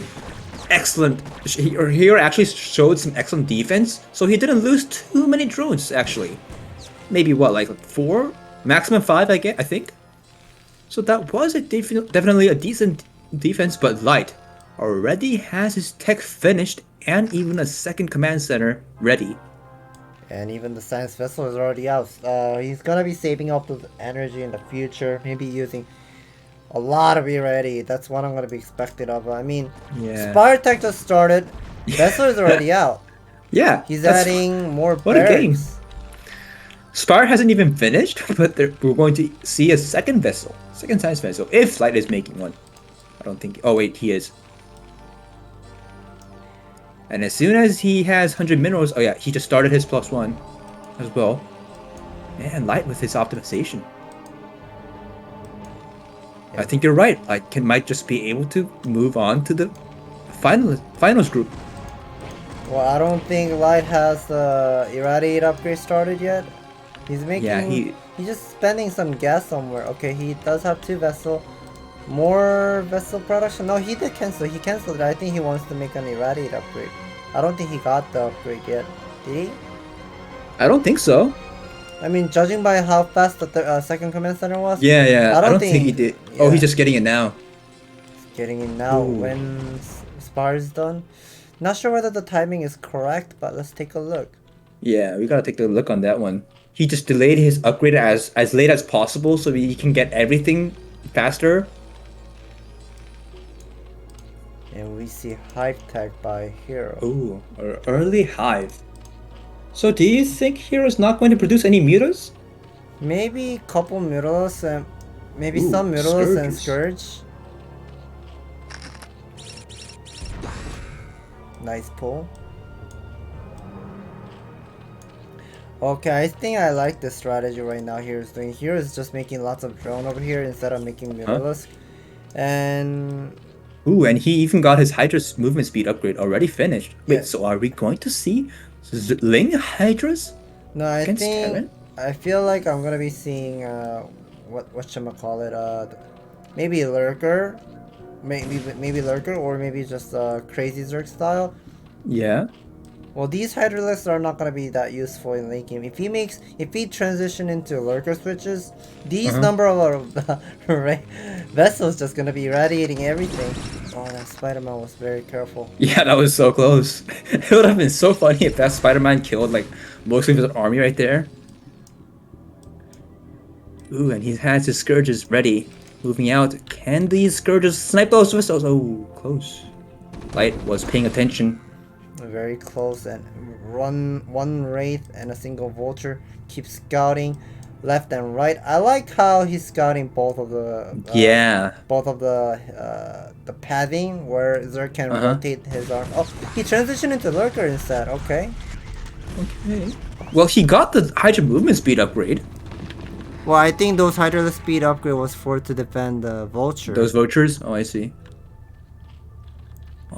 excellent. Hero actually showed some excellent defense, so he didn't lose too many drones, actually. Maybe what, like 4? Maximum 5, I think? So that was definitely a decent defense, but Light already has his tech finished and even a second command center ready. And even the science vessel is already out. He's gonna be saving up the energy in the future. Maybe using a lot of E-ready. That's what I'm gonna be expected of. I mean, Spire Tech just started. Vessel is already out. Yeah. He's adding more What barracks. a game. Spire hasn't even finished, but we're going to see a second vessel. Second science vessel. If Light is making one. I don't think... Oh wait, he is. And as soon as he has 100 minerals, oh yeah, he just started his +1 as well. Man, Light with his optimization. I think you're right. Light might just be able to move on to the finals group. Well, I don't think Light has the Irradiate upgrade started yet. He's making... Yeah, he's just spending some gas somewhere. Okay, he does have 2 vessel. More vessel production? No, he did cancel. He canceled it. I think he wants to make an Irradiate upgrade. I don't think he got the upgrade yet. Did he? I don't think so. I mean, judging by how fast the second command center was. Yeah. I don't think he did. Yeah. Oh, he's just getting it now. He's getting it now when Spire is done. Not sure whether the timing is correct, but let's take a look. Yeah, we gotta take a look on that one. He just delayed his upgrade as late as possible so he can get everything faster. And we see Hive Tech by Hero. Ooh, early Hive. So do you think Hero's not going to produce any mutas? Maybe a couple mutas and maybe some mutas and Scourge. Nice pull. Okay, I think I like this strategy right now Hero's doing. Hero's just making lots of drone over here instead of making mutalisk. And Ooh, and he even got his Hydra's movement speed upgrade already finished. Wait, Yeah. so are we going to see Ling Hydras No, I against think Terran? I feel like I'm gonna be seeing whatchamacallit, maybe Lurker, maybe Lurker, or maybe just Crazy Zerg style. Yeah. Well, these Hydralisks are not gonna be that useful in late game. If he transition into Lurker switches, these number of vessels just gonna be radiating everything. Oh, that Spider-Man was very careful. Yeah, that was so close. It would have been so funny if that Spider-Man killed like most of his army right there. Ooh, and he has his Scourges ready. Moving out. Can these Scourges snipe those missiles? Oh, close. Light was paying attention. Very close, and one Wraith and a single Vulture keep scouting left and right. I like how he's scouting both of the the pathing where Zerg can rotate his arm. Oh, he transitioned into Lurker instead. Okay. Okay. Well, he got the Hydra movement speed upgrade. Well, I think those Hydra speed upgrade was for to defend the Vulture. Those Vultures? Oh, I see.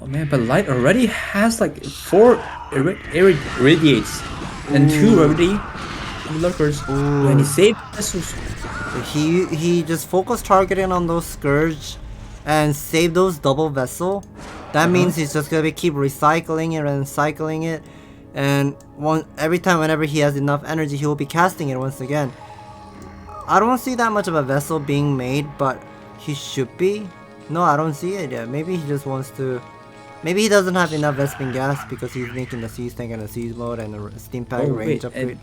Oh man, but Light already has like 4 irradiates and 2 already Lurkers. And he saved missiles. He just focused targeting on those Scourge and save those double vessel. That means he's just gonna keep recycling it and cycling it, and every time whenever he has enough energy, he will be casting it once again. I don't see that much of a vessel being made, but he should be. No, I don't see it yet. Maybe he just wants to. Maybe he doesn't have enough Vespin gas because he's making the siege tank and a siege mode and a steam pack range upgrade.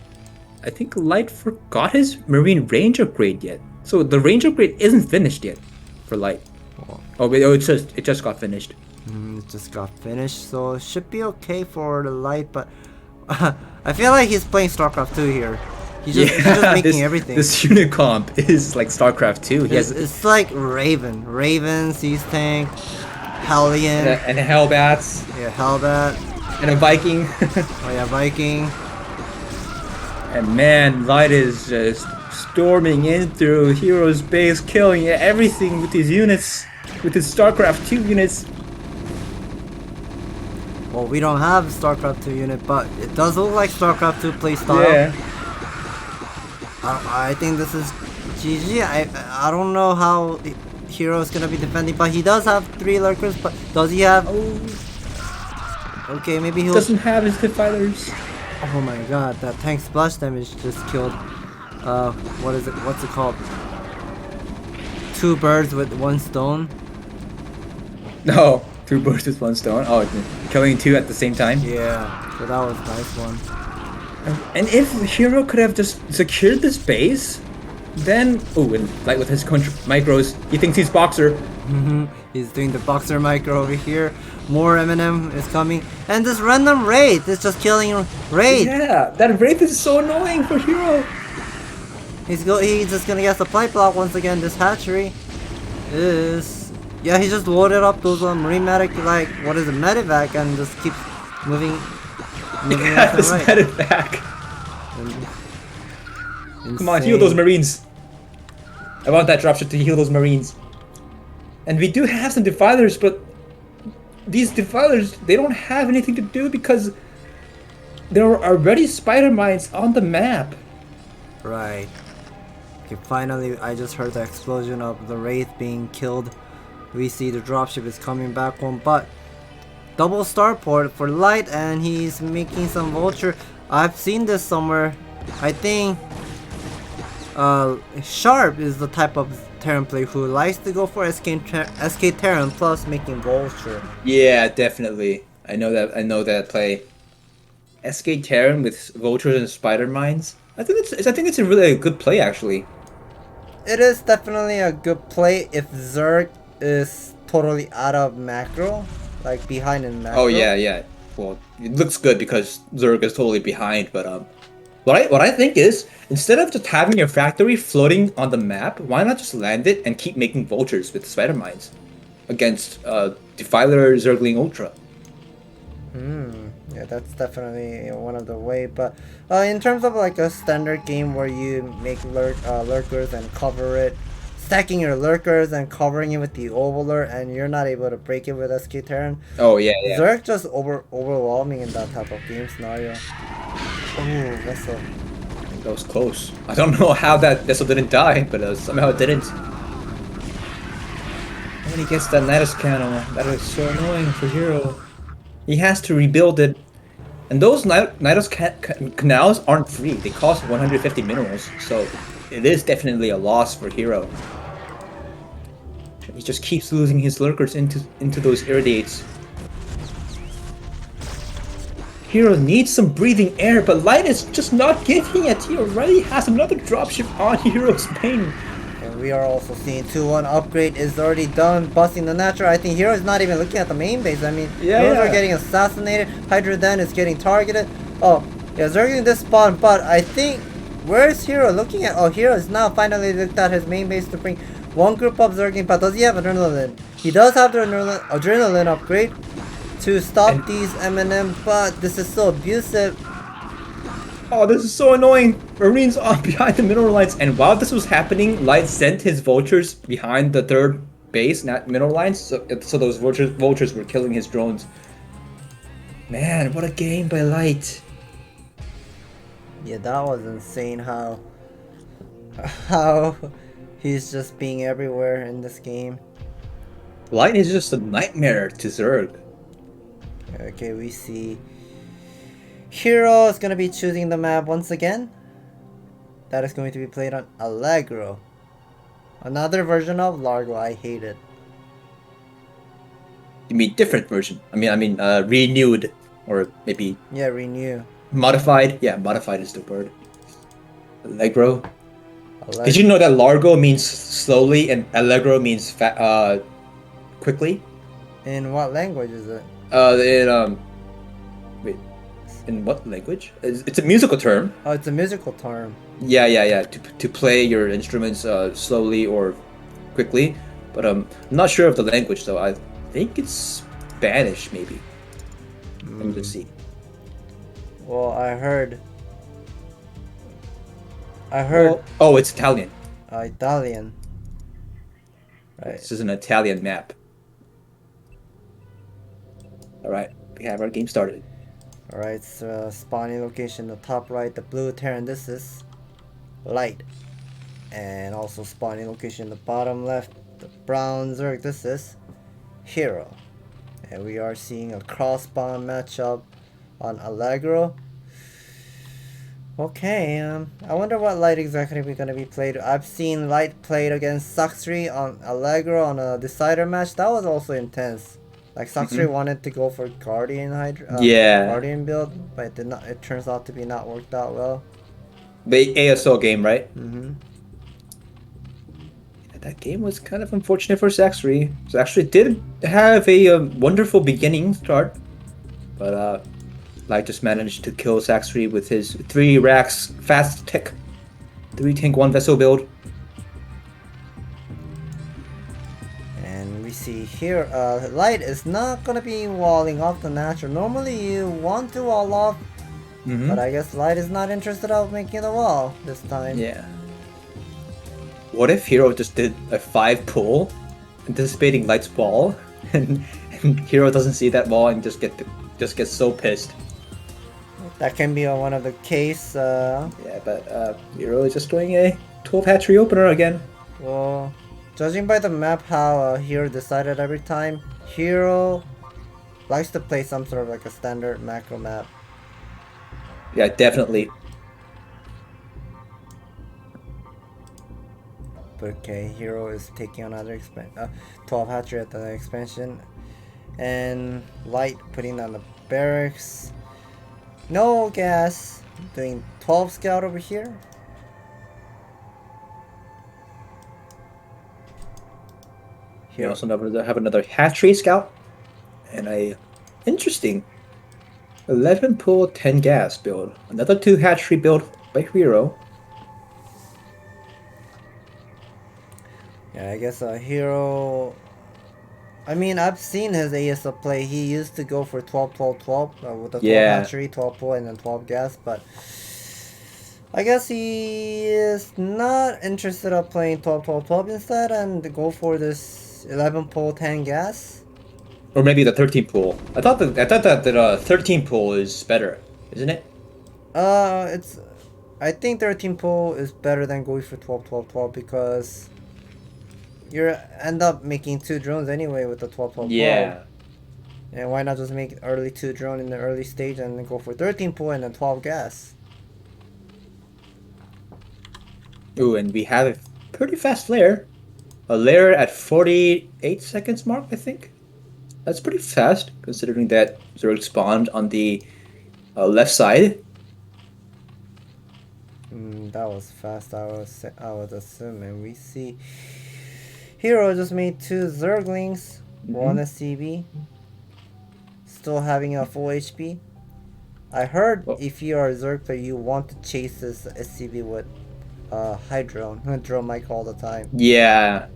I think Light forgot his marine range upgrade yet. So the range upgrade isn't finished yet for Light. Oh wait, it just got finished. It just got finished, so it should be okay for the Light, but I feel like he's playing StarCraft 2 here. He's just making everything. This unit comp is like StarCraft 2. It's like Raven, Siege Tank, Hellion. And Hellbats. Yeah, Hellbat. And a Viking. Oh yeah, Viking. And man, Light is just storming in through Hero's base, killing everything with his units. With his StarCraft 2 units. Well, we don't have StarCraft 2 unit, but it does look like StarCraft 2 playstyle. Yeah. I think this is GG. I don't know how Hero is gonna be defending, but he does have 3 Lurkers. But does he have? Okay, maybe he doesn't have his defilers. Oh my god, that tank splash damage just killed. What is it? What's it called? 2 birds with 1 stone. No, 2 birds with 1 stone. Oh, killing 2 at the same time. Yeah, so that was a nice one. And if the Hero could have just secured this base, then and like with his micros, he thinks he's Boxer. He's doing the Boxer micro over here. More Eminem is coming, and this random Wraith is just killing Wraith. Yeah, that Wraith is so annoying for Hero. He's just gonna get supply block once again. This hatchery is he just loaded up those Marine Medic, like what is it, Medivac, and just keeps moving left and right. Medivac. Come on, heal those Marines. I want that dropship to heal those Marines. And we do have some defilers, but these defilers, they don't have anything to do because there are already spider mines on the map. Right. Okay, finally, I just heard the explosion of the Wraith being killed. We see the dropship is coming back home, but double starport for Light, and he's making some Vulture. I've seen this somewhere. I think Sharp is the type of Terran player who likes to go for SK Terran plus making Vulture. Yeah, definitely. I know that play. SK Terran with Vultures and Spider Mines. I think it's a really good play actually. It is definitely a good play if Zerg is totally out of macro, like behind in macro. Oh yeah. Well, it looks good because Zerg is totally behind, but what I think is, instead of just having your factory floating on the map, why not just land it and keep making Vultures with Spider Mines against Defiler Zergling Ultra? Yeah, that's definitely one of the way. But in terms of like a standard game where you make lurkers and cover it, stacking your lurkers and covering it with the overlord, and you're not able to break it with SK Terran. Oh yeah, yeah. Zerg just overwhelming in that type of game scenario. Ooh, Vessel. That was close. I don't know how that vessel didn't die, but somehow it didn't. When he gets that Nidus cannon, that is so annoying for Hero. He has to rebuild it. And those Nidus canals aren't free. They cost 150 minerals, so it is definitely a loss for Hero. He just keeps losing his lurkers into those irradiates. Hero needs some breathing air, but Light is just not giving it. He already has another dropship on Hero's main. And we are also seeing 2-1 upgrade is already done, busting the natural. I think Hero is not even looking at the main base. I mean, those are getting assassinated. Hydra then is getting targeted. Oh, yeah, Zerging this spawn, but I think, where's Hero looking at? Oh, Hero is now finally looked at his main base to bring one group up Zerging, but does he have adrenaline? He does have the adrenaline upgrade to stop these M&M, but this is so abusive. Oh, this is so annoying. Marines are behind the mineral lines, and while this was happening, Light sent his vultures behind the third base, not mineral lines, so those vultures were killing his drones. Man, what a game by Light. Yeah, that was insane how he's just being everywhere in this game. Light is just a nightmare to Zerg. Okay, we see Hero is going to be choosing the map once again. That is going to be played on Allegro. Another version of Largo. I hate it. You mean different version? I mean, renewed, or maybe renew. Modified. Yeah, modified is the word. Allegro. Did you know that Largo means slowly and Allegro means quickly? In what language is it? In what language? It's a musical term. Oh, it's a musical term. Yeah. To play your instruments slowly or quickly, but I'm not sure of the language though. I think it's Spanish maybe. Let me just see. Well, I heard. Oh, it's Italian. Italian. Right. This is an Italian map. All right, we have our game started. Alright, so spawning location, the top right, the blue Terran, this is Light. And also spawning location, the bottom left, the brown Zerg, this is Hero. And we are seeing a cross spawn matchup on Allegro. Okay, I wonder what Light exactly we're gonna be played. I've seen Light played against Saxry on Allegro on a decider match. That was also intense. Like Saxry wanted to go for Guardian Guardian build, but it did not. It turns out to be not worked out well. The ASO game, right? Mm-hmm. Yeah, that game was kind of unfortunate for Saxry. Saxry did have a wonderful beginning start, but Light just managed to kill Saxry with his 3 racks fast tech, 3 tank 1 vessel build. We see here, Light is not gonna be walling off the natural. Normally you want to wall off, but I guess Light is not interested of making the wall this time. Yeah. What if Hero just did a 5 pull, anticipating Light's wall, and Hero doesn't see that wall and just gets so pissed. That can be one of the case. Yeah, but Hero is just doing a 12 hatchery opener again. Well, judging by the map how Hero decided every time, Hero likes to play some sort of like a standard macro map. Yeah, definitely. But okay, Hero is taking another 12 hatchery at the expansion. And Light putting on the barracks. No gas. Doing 12 scout over here. We also have another hatchery scout and a interesting 11 pull 10 gas build. Another 2 hatchery build by Hero. Yeah, I guess Hero. I mean, I've seen his ASL play. He used to go for 12 12 12 with the 12 hatchery, 12 pull, and then 12 gas. But I guess he is not interested in playing 12-12-12 instead and go for this 11 pull 10 gas. Or maybe the 13 pool. I thought that the 13 pool is better, isn't it? It's. I think 13 pull is better than going for 12-12-12 because you end up making 2 drones anyway with the 12-12-12. Yeah. And why not just make early 2 drone in the early stage and then go for 13 pull and then 12 gas? Ooh, and we have a pretty fast layer. A layer at 48 seconds mark, I think. That's pretty fast, considering that Zerg spawned on the left side. That was fast. I was assuming. We see Hero just made 2 Zerglings, 1 SCV, still having a full HP. I heard if you are a Zerg player, you want to chase this SCV with high drone mic all the time. Yeah,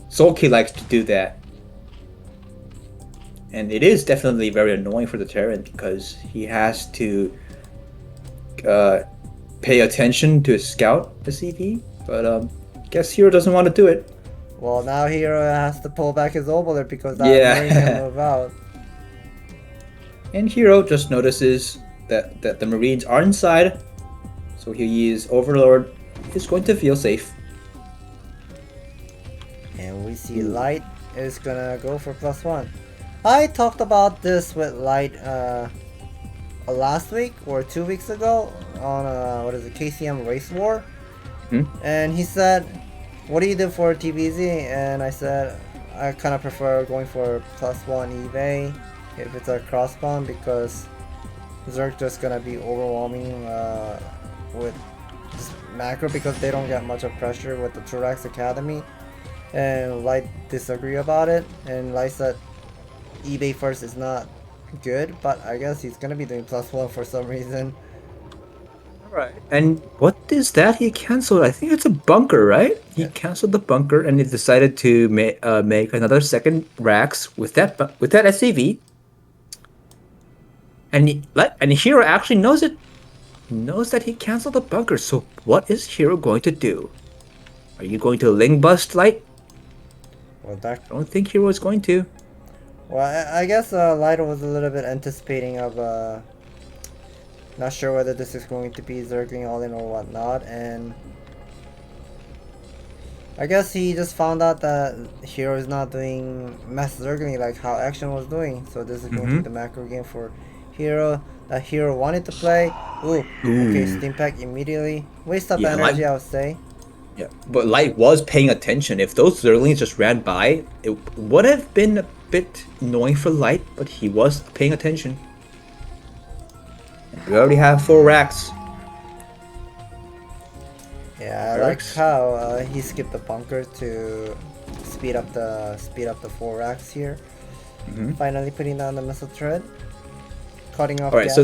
Solky likes to do that. And it is definitely very annoying for the Terran because he has to pay attention to his scout SCV, but I guess Hero doesn't want to do it. Well, now Hero has to pull back his overlord because that Marine can move out. And Hero just notices that the Marines are inside, so his overlord is going to feel safe. And we see Light is gonna go for +1. I talked about this with Light last week or 2 weeks ago on KCM Race War. And he said, what do you do for TBZ? And I said I kind of prefer going for +1 eBay if it's a cross spawn because Zerg just gonna be overwhelming with this macro because they don't get much of pressure with the Turax Academy. And Light disagree about it, and Light said eBay first is not good, but I guess he's gonna be doing +1 for some reason. Right. And what is that he canceled? I think it's a bunker, right? He canceled the bunker and he decided to make another second Rax with that SCV. And Hero actually knows it. Knows that he canceled the bunker. So what is Hero going to do? Are you going to Ling bust Light? Well, I don't think Hero is going to. Well, I guess Light was a little bit anticipating of not sure whether this is going to be Zergling all in or whatnot, and I guess he just found out that Hero is not doing mass Zergling like how Action was doing, so this is going to be the macro game for Hero that Hero wanted to play. Ooh. Okay, Steam Pack immediately. Waste of energy, I would say. Yeah, but Light was paying attention. If those Zerglings just ran by, it would have been a bit annoying for Light, but he was paying attention. We already have 4 racks. Yeah, I like how he skipped the bunker to speed up the 4 racks here. Finally putting down the missile turret, cutting off gas.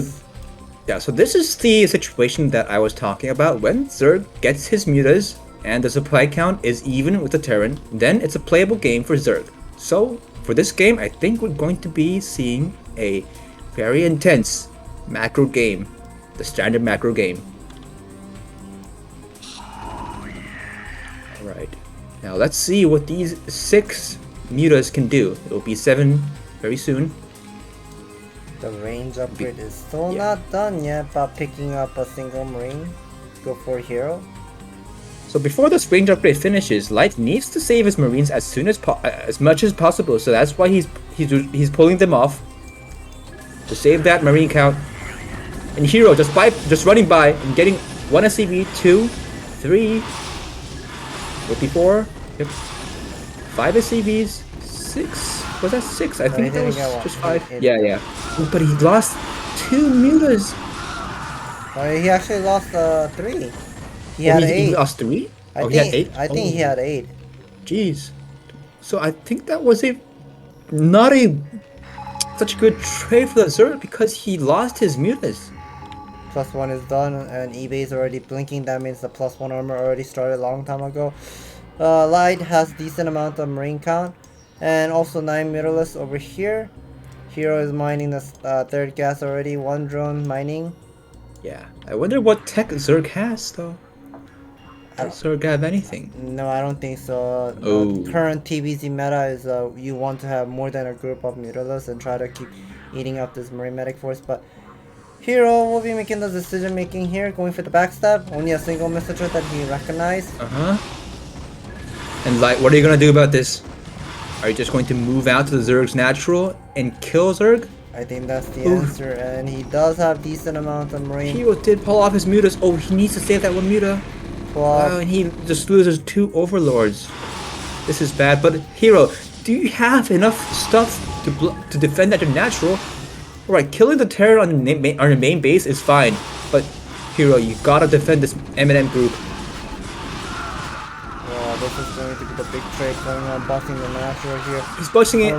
So this is the situation that I was talking about. When Zerg gets his mutas and the supply count is even with the Terran, then it's a playable game for Zerg. So for this game, I think we're going to be seeing a very intense macro game, the standard macro game. Alright, now let's see what these 6 mutas can do. It'll be 7 very soon. The range upgrade is still not done yet, but picking up a single Marine. Go for Hero. So before this range upgrade finishes, Light needs to save his Marines as soon as much as possible. So that's why he's pulling them off to save that Marine count. And Hero just running by and getting 1 SCV, 2, 3, would be 4, yep, 5 SCVs, 6. Was that 6? I think that was just 5. Yeah. But he lost 2 mutas. He actually lost 3. He had 8. He lost 3? He had 8? I think he had 8. Jeez. So I think that was not such a good trade for the Zerg because he lost his mutas. +1 is done and eBay is already blinking. That means the +1 armor already started a long time ago. Light has decent amount of Marine count and also 9 mutalists over here. Hero is mining the 3rd gas already. 1 drone mining. Yeah. I wonder what tech Zerg has, though. Does Zerg have anything? No, I don't think so. Oh. Current TBZ meta is you want to have more than a group of Mutalas and try to keep eating up this Marine Medic force, but Hero will be making the decision making here, going for the backstab. Only a single messenger that he recognized. And like, what are you gonna do about this? Are you just going to move out to the Zerg's natural and kill Zerg? I think that's the answer, and he does have decent amount of Marine. Hero did pull off his mutas. Oh, he needs to save that one muta. Wow, and he just loses 2 overlords. This is bad, but Hero, do you have enough stuff to defend that natural? Alright, killing the Terran on the main base is fine, but Hero, you gotta defend this M&M group. Well, this is going to be the big trade going on, busting the natural here. He's busting it.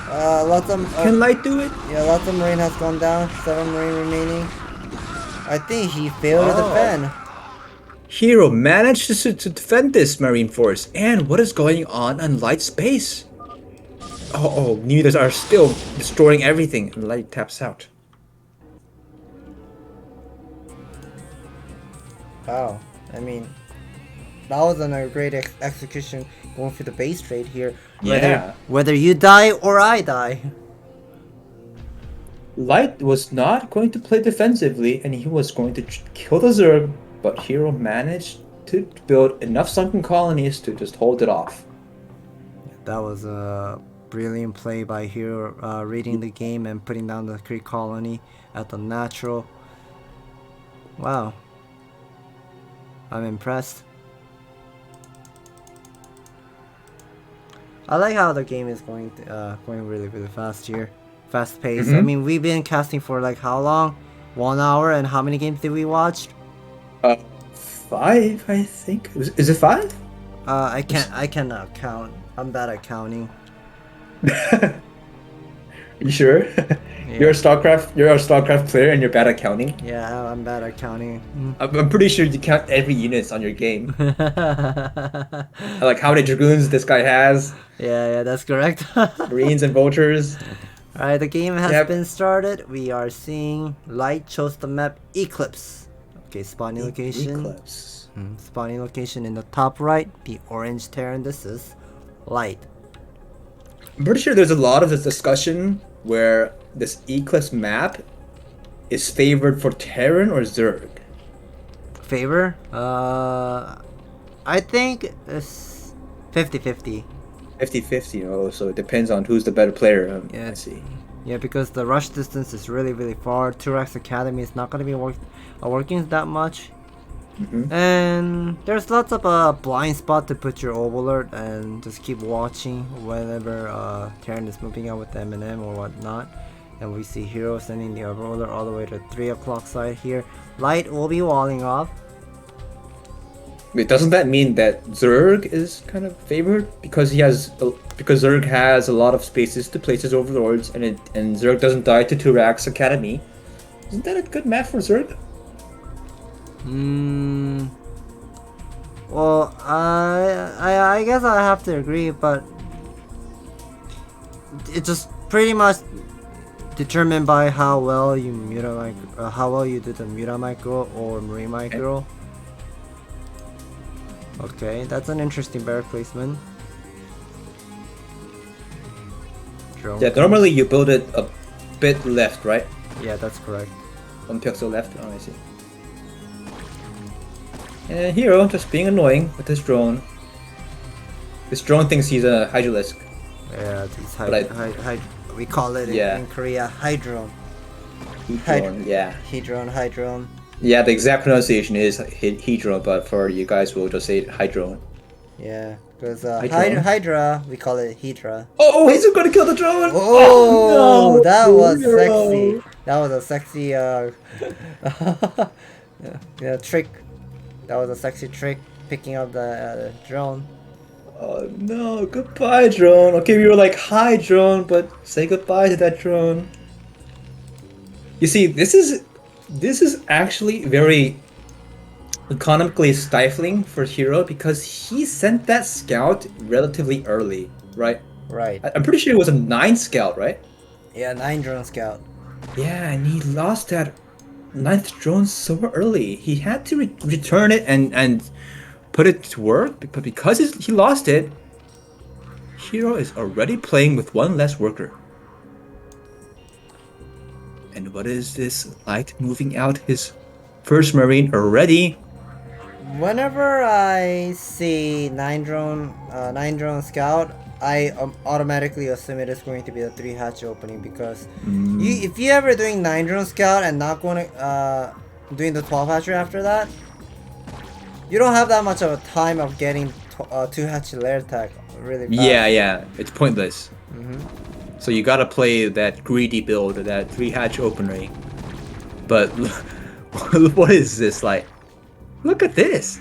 Lots of Can Light do it? Yeah, lots of Marine has gone down. 7 Marine remaining. I think he failed to defend. Hero managed to defend this Marine force. And what is going on Light's base? Oh, Mutas are still destroying everything. And Light taps out. Wow. I mean, that was a great execution going for the base trade here. Whether you die or I die. Light was not going to play defensively and he was going to kill the Zerg, but Hero managed to build enough sunken colonies to just hold it off. That was a brilliant play by Hero, reading the game and putting down the Creek colony at the natural. Wow. I'm impressed. I like how the game is going really fast here. Fast paced. I mean, we've been casting for like how long? 1 hour, and how many games did we watch? 5, I think. Is it 5? I cannot count. I'm bad at counting. You sure? Yeah. You're a StarCraft player and you're bad at counting? Yeah, I'm bad at counting. I'm pretty sure you count every unit on your game. Like how many Dragoons this guy has. Yeah, that's correct. Marines and Vultures. Alright, the game has been started. We are seeing Light chose the map Eclipse. Okay, spawning location. Eclipse. Spawning location in the top right, the orange Terran. This is Light. I'm pretty sure there's a lot of this discussion where this Eclipse map is favored for Terran or Zerg. Favor? I think it's 50-50. 50-50, oh, so it depends on who's the better player. Yeah, I see. Yeah, because the rush distance is really far. Turax Academy is not going to be working that much. And there's lots of blind spot to put your overlord and just keep watching whenever Terran is moving out with M&M or whatnot. And we see Hero sending the overlord all the way to 3 o'clock side here. Light will be walling off. Wait, doesn't that mean that Zerg is kind of favored because Zerg has a lot of spaces to place his overlords, and Zerg doesn't die to Turax Academy? Isn't that a good map for Zerg? Well, I guess I have to agree, but it's just pretty much determined by how well you how well you do the Muta micro or Marine micro. Okay, that's an interesting barrack placement. Yeah, normally you build it a bit left, right? Yeah, that's correct. 1 pixel left. Oh, I see. And Hero just being annoying with his drone. This drone thinks he's a Hydralisk. Yeah, we call it in Korea Hydron. Hydron. Yeah, the exact pronunciation is Hedron, but for you guys, we'll just say Hydron. Yeah, because Hydra, we call it Hydra. Oh, he's gonna kill the drone! Oh, no, that was sexy. That was a sexy trick. That was a sexy trick, picking up the drone. Oh no, goodbye drone. Okay, we were like, hi drone, but say goodbye to that drone. You see, this is actually very economically stifling for Hero because he sent that scout relatively early, right? Right. I'm pretty sure it was a 9 scout, right? Yeah, 9 drone scout. Yeah, and he lost that ninth drone so early? He had to return it and put it to work, but because he lost it, Hero is already playing with one less worker. And what is this Light moving out his first Marine already? Whenever I see 9 drone scout, I automatically assume it is going to be a 3 hatch opening because if you ever doing 9 drone scout and not going to doing the 12 hatcher after that, you don't have that much of a time of getting 2 hatch lair attack really fast. Yeah, it's pointless. So you gotta play that greedy build, that 3 hatch opening. But what is this like? Look at this.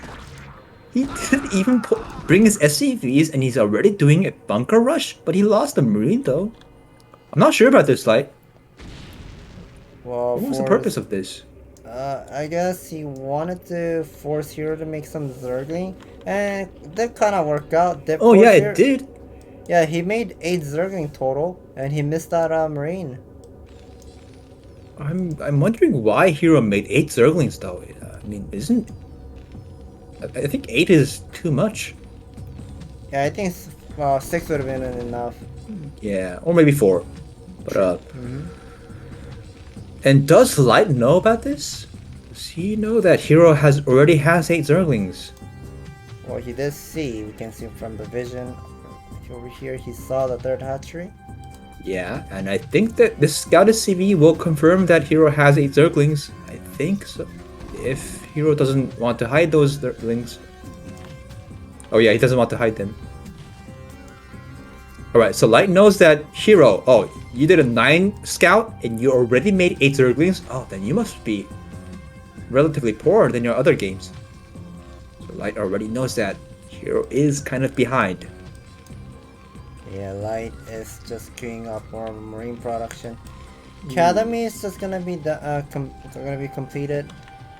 He didn't even bring his SCVs and he's already doing a bunker rush, but he lost the Marine though. I'm not sure about this, like. Well, what was the purpose of this? I guess he wanted to force Hero to make some Zergling, and that kind of worked out. Oh yeah, it did. Yeah, he made 8 Zergling total, and he missed that Marine. I'm wondering why Hero made 8 Zerglings though. I mean, I think 8 is too much. Yeah, I think 6 would have been enough. Yeah, or maybe 4. But and does Light know about this? Does he know that Hero already has 8 Zerglings? Well, he did see. We can see from the vision over here. He saw the 3rd hatchery. Yeah, and I think that this scouted CV will confirm that Hero has 8 Zerglings. I think so. If Hero doesn't want to hide those Zerglings. Oh yeah, he doesn't want to hide them. Alright, so Light knows that Hero, oh, you did a 9 scout and you already made 8 Zerglings? Oh, then you must be relatively poor than your other games. So Light already knows that Hero is kind of behind. Yeah, Light is just queuing up more Marine production. Academy is just gonna be completed.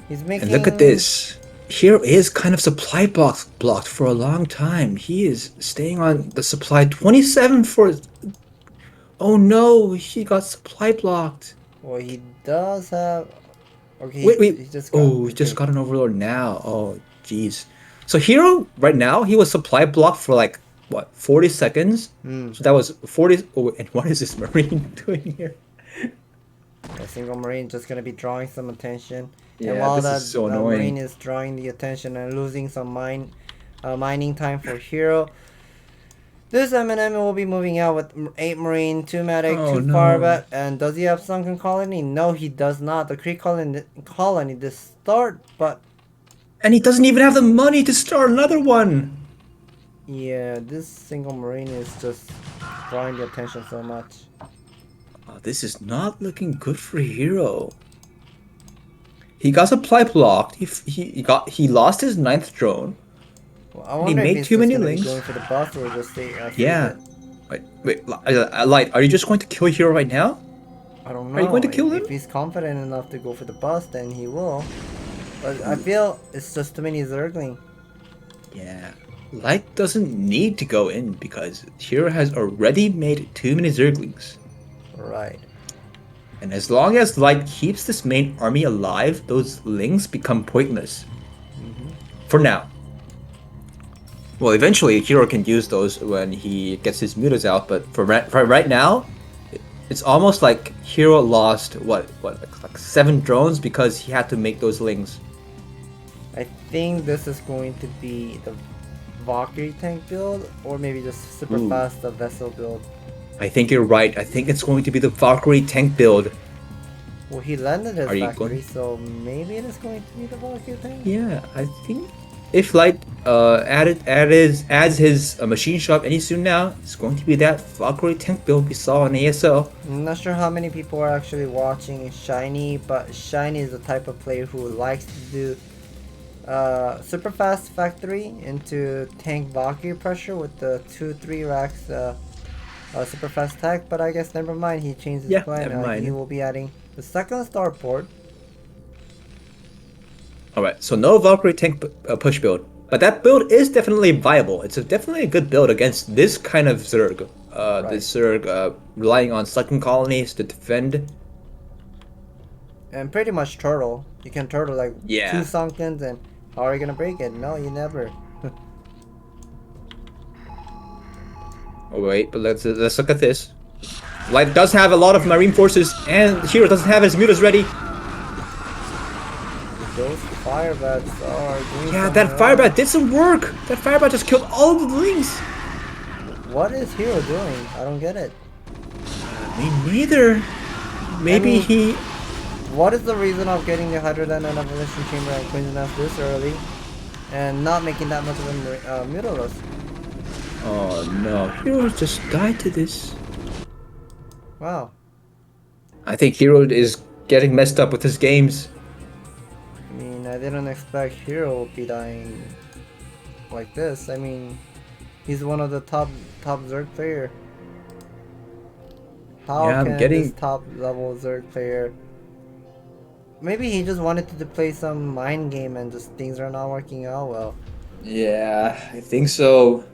He's making. And look at this. Hero is kind of supply blocked for a long time. He is staying on the supply 27 for. Oh no, he got supply blocked. Well, he does have. Okay. Wait. He just got an overlord now. Oh, jeez. So Hero right now he was supply blocked for like what 40 seconds. So that was 40. Oh, and what is this Marine doing here? A single Marine just gonna be drawing some attention. Yeah, and while this is so annoying. Marine is drawing the attention and losing some mining time for Hero, this M&M will be moving out with 8 Marine, 2 Medic, 2 Fire Bat, and does he have Sunken Colony? No, he does not. The Creek Colony did start, but... And he doesn't even have the money to start another one! Yeah, this single Marine is just drawing the attention so much. Oh, this is not looking good for Hero. He got supply blocked. He lost his 9th drone. Well, I wonder he made too many links. Going for the buff or just yeah. Wait, Light, are you just going to kill Hero right now? I don't know. Are you going to kill him? If he's confident enough to go for the bust, then he will. But I feel it's just too many Zergling. Yeah. Light doesn't need to go in because Hero has already made too many Zerglings. Right. And as long as Light keeps this main army alive, those lings become pointless. For now. Well, eventually Hero can use those when he gets his mutas out, but for right now, it's almost like Hero lost like 7 drones because he had to make those lings. I think this is going to be the Valkyrie tank build, or maybe just super fast the vessel build. I think you're right. I think it's going to be the Valkyrie tank build. Well, he landed his Valkyrie, so maybe it is going to be the Valkyrie tank? Yeah, I think if Light adds his machine shop any soon now, it's going to be that Valkyrie tank build we saw on ASL. I'm not sure how many people are actually watching Shiny, but Shiny is the type of player who likes to do super fast factory into tank Valkyrie pressure with the 2-3 racks super fast attack, but I guess never mind, he changed his plan. He will be adding the 2nd starport. Alright, so no Valkyrie tank push build, but that build is definitely viable. It's definitely a good build against this kind of Zerg. This Zerg relying on second colonies to defend. and pretty much turtle. You can turtle like Yeah. 2 sunkens, and how are you gonna break it? No, you never. Oh wait, but let's look at this. Light does have a lot of marine forces, and the hero doesn't have his mutas ready. Those fire bats are doing Yeah, something that fire wrong. bat did some work. That fire bat just killed all of the lings. What is Hero doing? I don't get it. Me neither. Maybe I mean- he. What is the reason of getting the Hydrodan and Evolution Chamber and Queen's Nest this early and not making that much of a Mutulus? Oh no, hero just died to this. Wow. I think hero is getting messed up with his games. I mean, I didn't expect Hero would be dying like this. I mean, he's one of the top Zerg player. How Yeah, I'm can getting- this top level Zerg player? Maybe he just wanted to play some mind game and just things are not working out well. Yeah, I think so.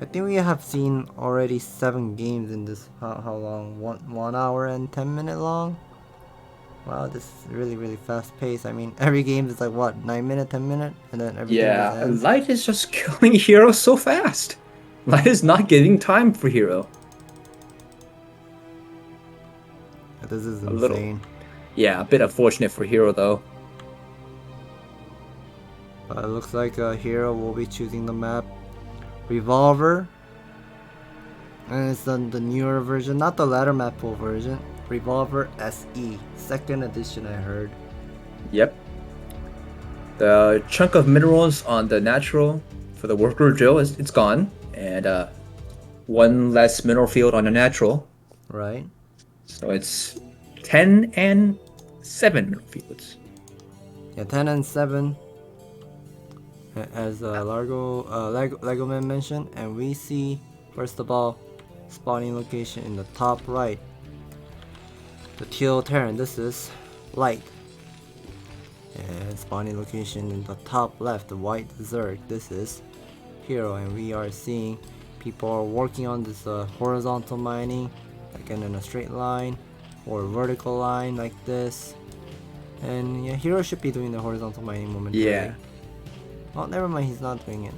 I think we have seen already 7 games in this. How long? 1 hour and 10-minute long. Wow, this is really fast paced. I mean, every game is like what, 9 minute, 10 minute, and then everything Yeah, just ends. Light is just killing hero so fast. Light is not giving time for hero. This is a little. insane. Yeah, a bit unfortunate for hero though. It looks like Hero will be choosing the map Revolver, and it's on the newer version, not the ladder map pool version. Revolver SE, 2nd edition, I heard. Yep. The chunk of minerals on the natural for the worker drill it's gone, and 1 less mineral field on the natural. Right. So it's 10 and 7 mineral fields. Yeah, 10 and 7. As Legoman mentioned, and we see first of all spawning location in the top right, the teal Terran. This is Light, and spawning location in the top left, the white Zerg. This is Hero, and we are seeing people are working on this horizontal mining, again in a straight line or vertical line like this. And yeah, Hero should be doing the horizontal mining momentarily. Yeah. Oh, never mind, he's not doing it.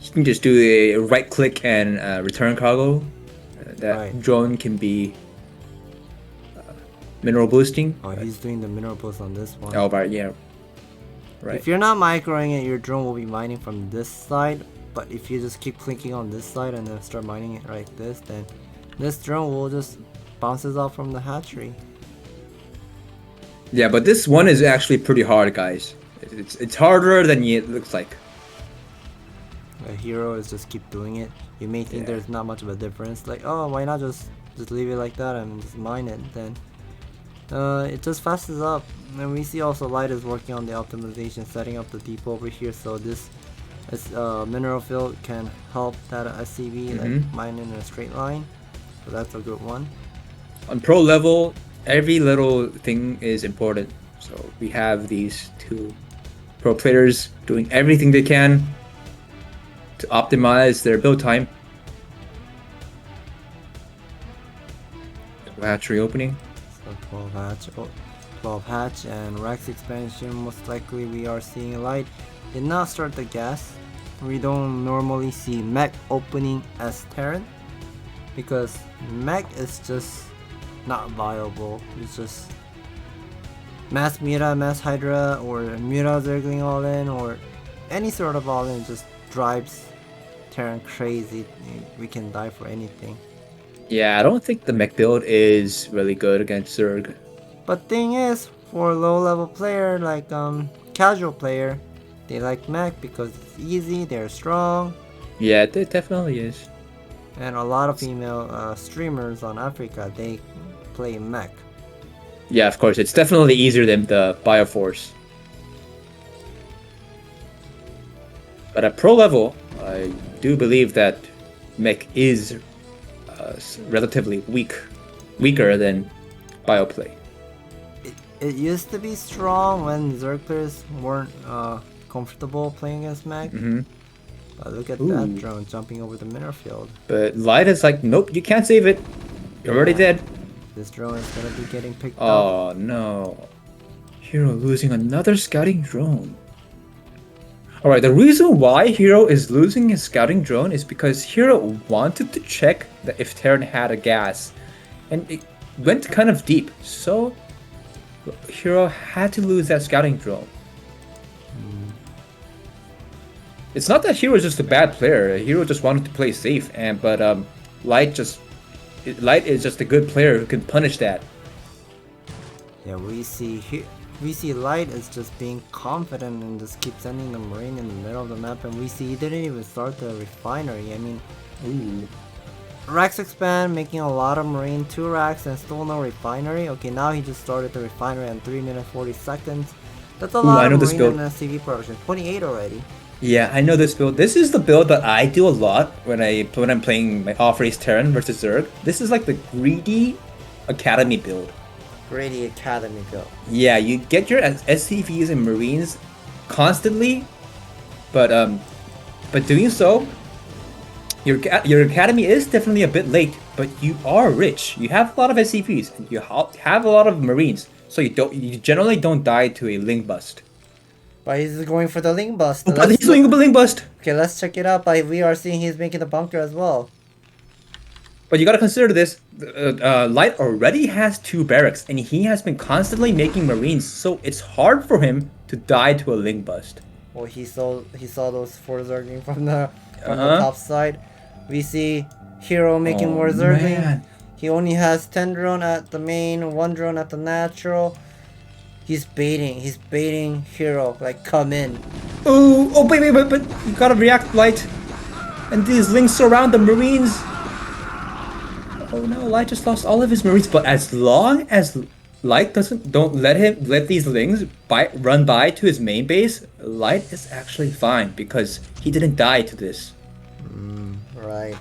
You can just do a right click and return cargo. That Right. drone can be mineral boosting. Oh, he's doing the mineral boost on this one. Oh, right, yeah. Right. If you're not microing it, your drone will be mining from this side. But if you just keep clicking on this side and then start mining it like this, then this drone will just bounces off from the hatchery. Yeah, but this one is actually pretty hard, guys. It's harder than it looks like. The Hero is just keep doing it. You may think Yeah. there's not much of a difference. Like, oh, why not just leave it like that and just mine it? Then it just fastens up. And we see also Light is working on the optimization, setting up the depot over here. So this mineral field can help that SCV like mine in a straight line. So that's a good one. On pro level, every little thing is important. So we have these 2 pro players doing everything they can to optimize their build time. Hatchery opening. So 12 hatch, 12 hatch, and Rex expansion. Most likely we are seeing Light did not start the gas. We don't normally see mech opening as Terran because mech is just not viable. It's just mass Mira, mass Hydra, or Mira Zergling all in, or any sort of all in just drives Terran crazy. We can die for anything. Yeah, I don't think the mech build is really good against Zerg. But thing is, for a low level player like casual player, they like mech because it's easy, they're strong, Yeah, it definitely is. and a lot of female streamers on Africa, they play mech. Yeah, of course, it's definitely easier than the Bioforce. But at pro level, I do believe that mech is relatively weaker than Bioplay. It used to be strong when Zerg players weren't comfortable playing against mech. But look at that Ooh. drone jumping over the mineral field. But Light is like, nope, you can't save it. You're already dead. This drone is gonna be getting picked up. Oh no. Hero losing another scouting drone. Alright, the reason why Hero is losing his scouting drone is because Hero wanted to check that if Terran had a gas. And it went kind of deep, so Hero had to lose that scouting drone. It's not that Hero is just a bad player. Hero just wanted to play safe, but Light is just a good player who can punish that. Yeah, we see Light is just being confident and just keep sending the Marine in the middle of the map, and we see he didn't even start the refinery. I mean, racks expand, making a lot of Marine, 2 racks and still no refinery. Okay, now he just started the refinery in 3 minutes 40 seconds. That's a lot of Marine and SCV production. 28 already. Yeah, I know this build. This is the build that I do a lot when I'm playing my off-race Terran versus Zerg. This is like the greedy academy build. Greedy academy build. Yeah, you get your SCVs and Marines constantly, but doing so, your academy is definitely a bit late. But you are rich. You have a lot of SCVs and you have a lot of Marines, so you generally don't die to a Ling bust. But he's going for the Ling bust. But he's doing a Ling bust. Okay, let's check it out. But we are seeing he's making the bunker as well. But you gotta consider this. Light already has 2 barracks, and he has been constantly making Marines, so it's hard for him to die to a Ling bust. Well, he saw those 4 Zergling from the top side. We see Hero making more Zergling. Man. He only has 10 drone at the main, 1 drone at the natural. He's baiting Hero, like, come in. Oh, but you gotta react, Light. And these Lings surround the Marines. Oh no, Light just lost all of his Marines, but as long as Light don't let these Lings run by to his main base, Light is actually fine because he didn't die to this. Right.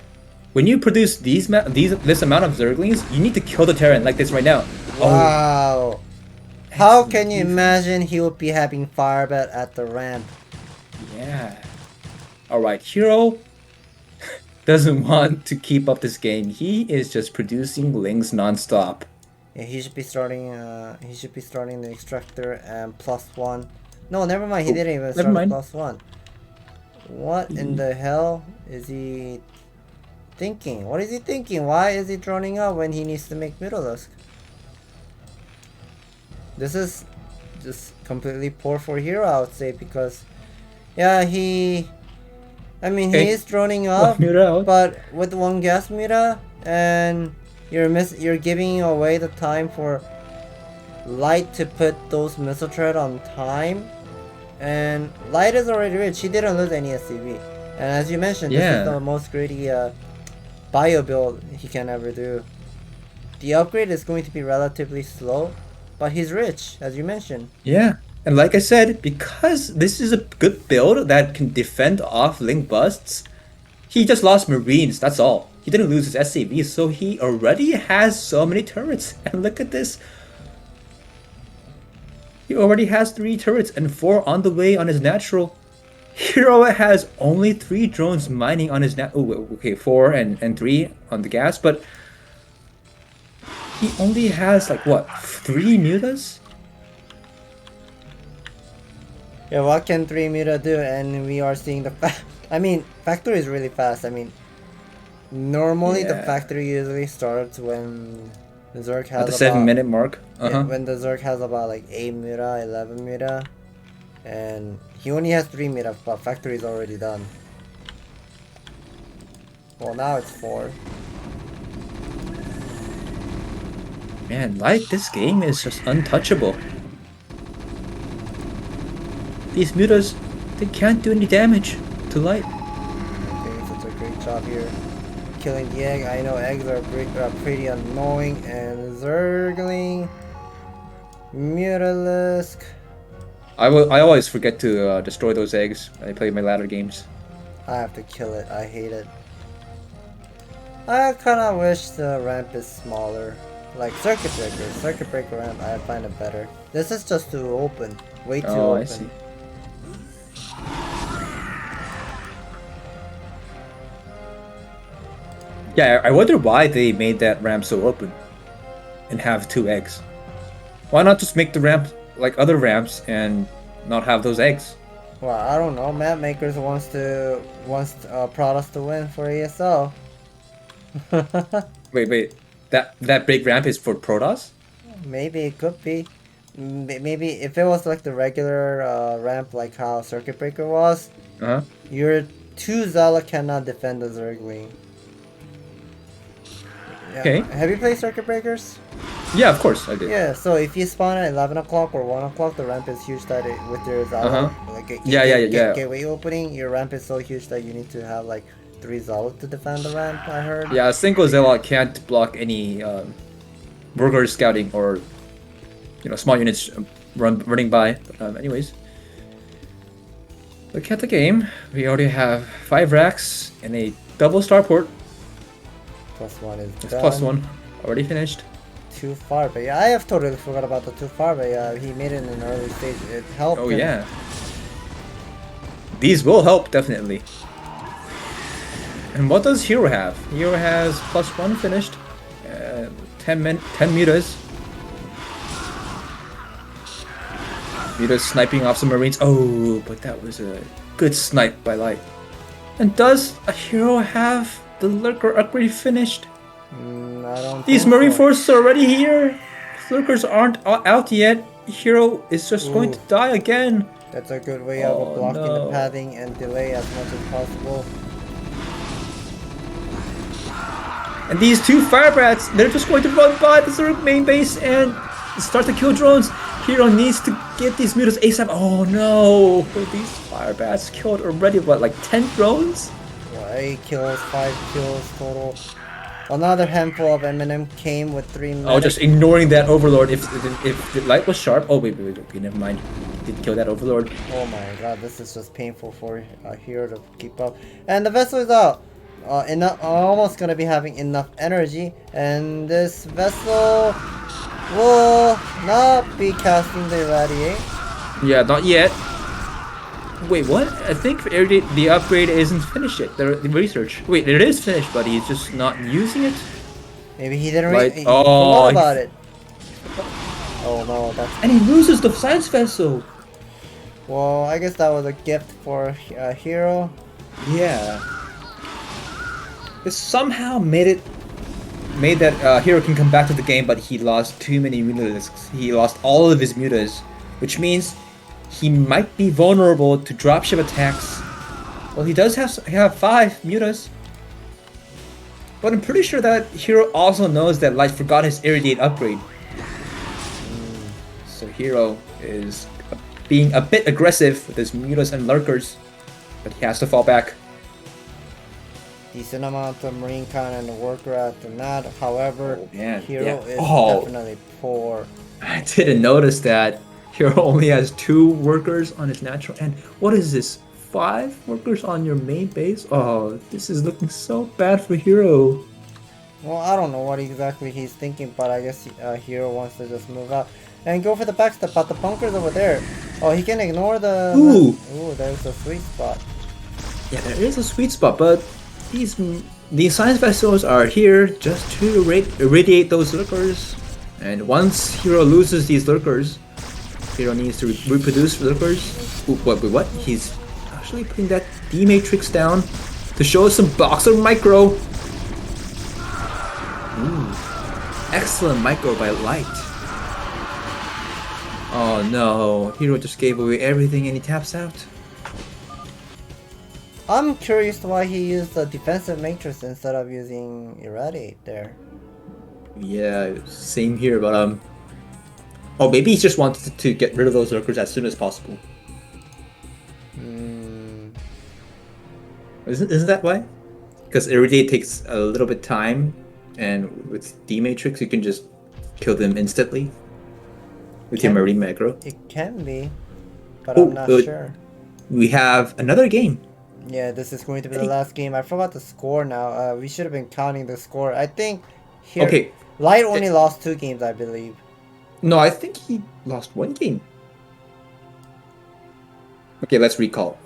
When you produce this amount of Zerglings, you need to kill the Terran like this right now. Wow. How can you imagine he would be having firebat at the ramp? Yeah. Alright, Hero doesn't want to keep up this game. He is just producing Lings non-stop. Yeah, he should be starting the extractor and +1. No, never mind, he didn't even start +1. What in the hell is he thinking? What is he thinking? Why is he droning out when he needs to make Middledusk? This is just completely poor for Hero, I would say, because yeah, he is droning up, but with 1 gas meter, and you're giving away the time for Light to put those missile turret on time, and Light is already rich. He didn't lose any SCV, and as you mentioned, this is the most greedy bio build he can ever do. The upgrade is going to be relatively slow, but he's rich, as you mentioned. Yeah, and like I said, because this is a good build that can defend off Ling busts, he just lost Marines, that's all. He didn't lose his SCV, so he already has so many turrets. And look at this. He already has 3 turrets and 4 on the way on his natural. Hero has only 3 drones mining on his oh, okay, 4 and 3 on the gas, but he only has like what, 3 mutas? Yeah, what can 3 muta do? And we are seeing the factory is really fast. I mean, normally the factory usually starts when the Zerg has at the 7-minute mark. Yeah, when the Zerg has about like 8 muta, 11 muta, and he only has 3 muta, but factory is already done. Well, now it's 4. Man, like, this game is just untouchable. These mutas, they can't do any damage to Light. Okay, such a great job here. Killing the egg. I know eggs are pretty annoying. And Zergling. Mutalisk. I always forget to destroy those eggs when I play my ladder games. I have to kill it. I hate it. I kinda wish the ramp is smaller. Like circuit breaker ramp, I find it better. This is just too open, way too open. I see. Yeah, I wonder why they made that ramp so open and have 2 eggs. Why not just make the ramp like other ramps and not have those eggs. Well, I don't know. Map Makers wants Protoss to win for ESO. Wait. That big ramp is for Protoss? Maybe it could be. Maybe if it was like the regular ramp, like how Circuit Breaker was, Uh-huh. your 2 Zala cannot defend the Zergling. Yeah. Okay. Have you played Circuit Breakers? Yeah, of course I did. Yeah, so if you spawn at 11 o'clock or 1 o'clock, the ramp is huge that with your Zala, like gateway opening, your ramp is so huge that you need to have like 3 Zala to defend the ramp, I heard. Yeah, a single Zealot can't block any burger scouting or small units running by. But, anyways, look at the game. We already have 5 racks and a double starport. +1 is It's done. +1 already finished. Too far, but yeah, I have totally forgot about the too far, but yeah, he made it in an early stage. It helped. Oh him. yeah, these will help definitely. And what does Hero have? Hero has +1 finished, 10 meters. Meters sniping off some Marines. Oh, but that was a good snipe by Light. And does a Hero have the Lurker upgrade finished? I don't. These Marine forces are already here. Lurkers aren't out yet. Hero is just going to die again. That's a good way of blocking the pathing and delay as much as possible. And these 2 Firebrats, they're just going to run by the Zerg main base and start to kill drones. Hero needs to get these mutas ASAP. Oh no! These Firebrats killed already, what, like 10 drones? Yeah, 8 kills, 5 kills total. Another handful of M&M came with 3 medics. Oh, just ignoring that Overlord. If the light was sharp. Oh, wait, okay, never mind. Did kill that Overlord. Oh my god, this is just painful for a hero to keep up. And the vessel is out. Almost gonna be having enough energy. And this vessel will not be casting the Irradiate. Yeah, not yet. Wait, what? I think the upgrade isn't finished yet. The research. Wait, it is finished, but he's just not using it. Maybe he didn't he forgot about it. Oh no, that's... And he loses the science vessel. Well, I guess that was a gift for a hero. Yeah. It somehow made that hero can come back to the game, but he lost too many mutas. He lost all of his mutas, which means he might be vulnerable to dropship attacks. Well, he does have 5 mutas. But I'm pretty sure that Hero also knows that Light forgot his Irradiate upgrade. So Hero is being a bit aggressive with his mutas and lurkers. But he has to fall back. Decent amount of Marine cannon and worker at the NAD. However, Hero is definitely poor. I didn't notice that. Hero only has 2 workers on his natural end. What is this? 5 workers on your main base? Oh, this is looking so bad for Hero. Well, I don't know what exactly he's thinking, but I guess Hero wants to just move out and go for the backstep. But the bunker's over there. Oh, he can ignore the... Ooh, there's a sweet spot. Yeah, there is a sweet spot, but these science vessels are here just to irradiate those lurkers. And once Hero loses these lurkers, Hero needs to reproduce lurkers. Ooh, what? He's actually putting that D matrix down to show us some boxer micro. Ooh, excellent micro by Light. Oh no, Hero just gave away everything and he taps out. I'm curious why he used the defensive matrix instead of using Irradiate there. Yeah, same here, but oh, maybe he just wanted to get rid of those lurkers as soon as possible. Isn't that why? Because Irradiate takes a little bit time, and with D Matrix you can just kill them instantly with your Marine macro. It can be, but I'm not sure. We have another game. Yeah, this is going to be the last game. I forgot the score now. We should have been counting the score. I think here... Okay. Light only lost 2 games, I believe. No, I think he lost 1 game. Okay, let's recall.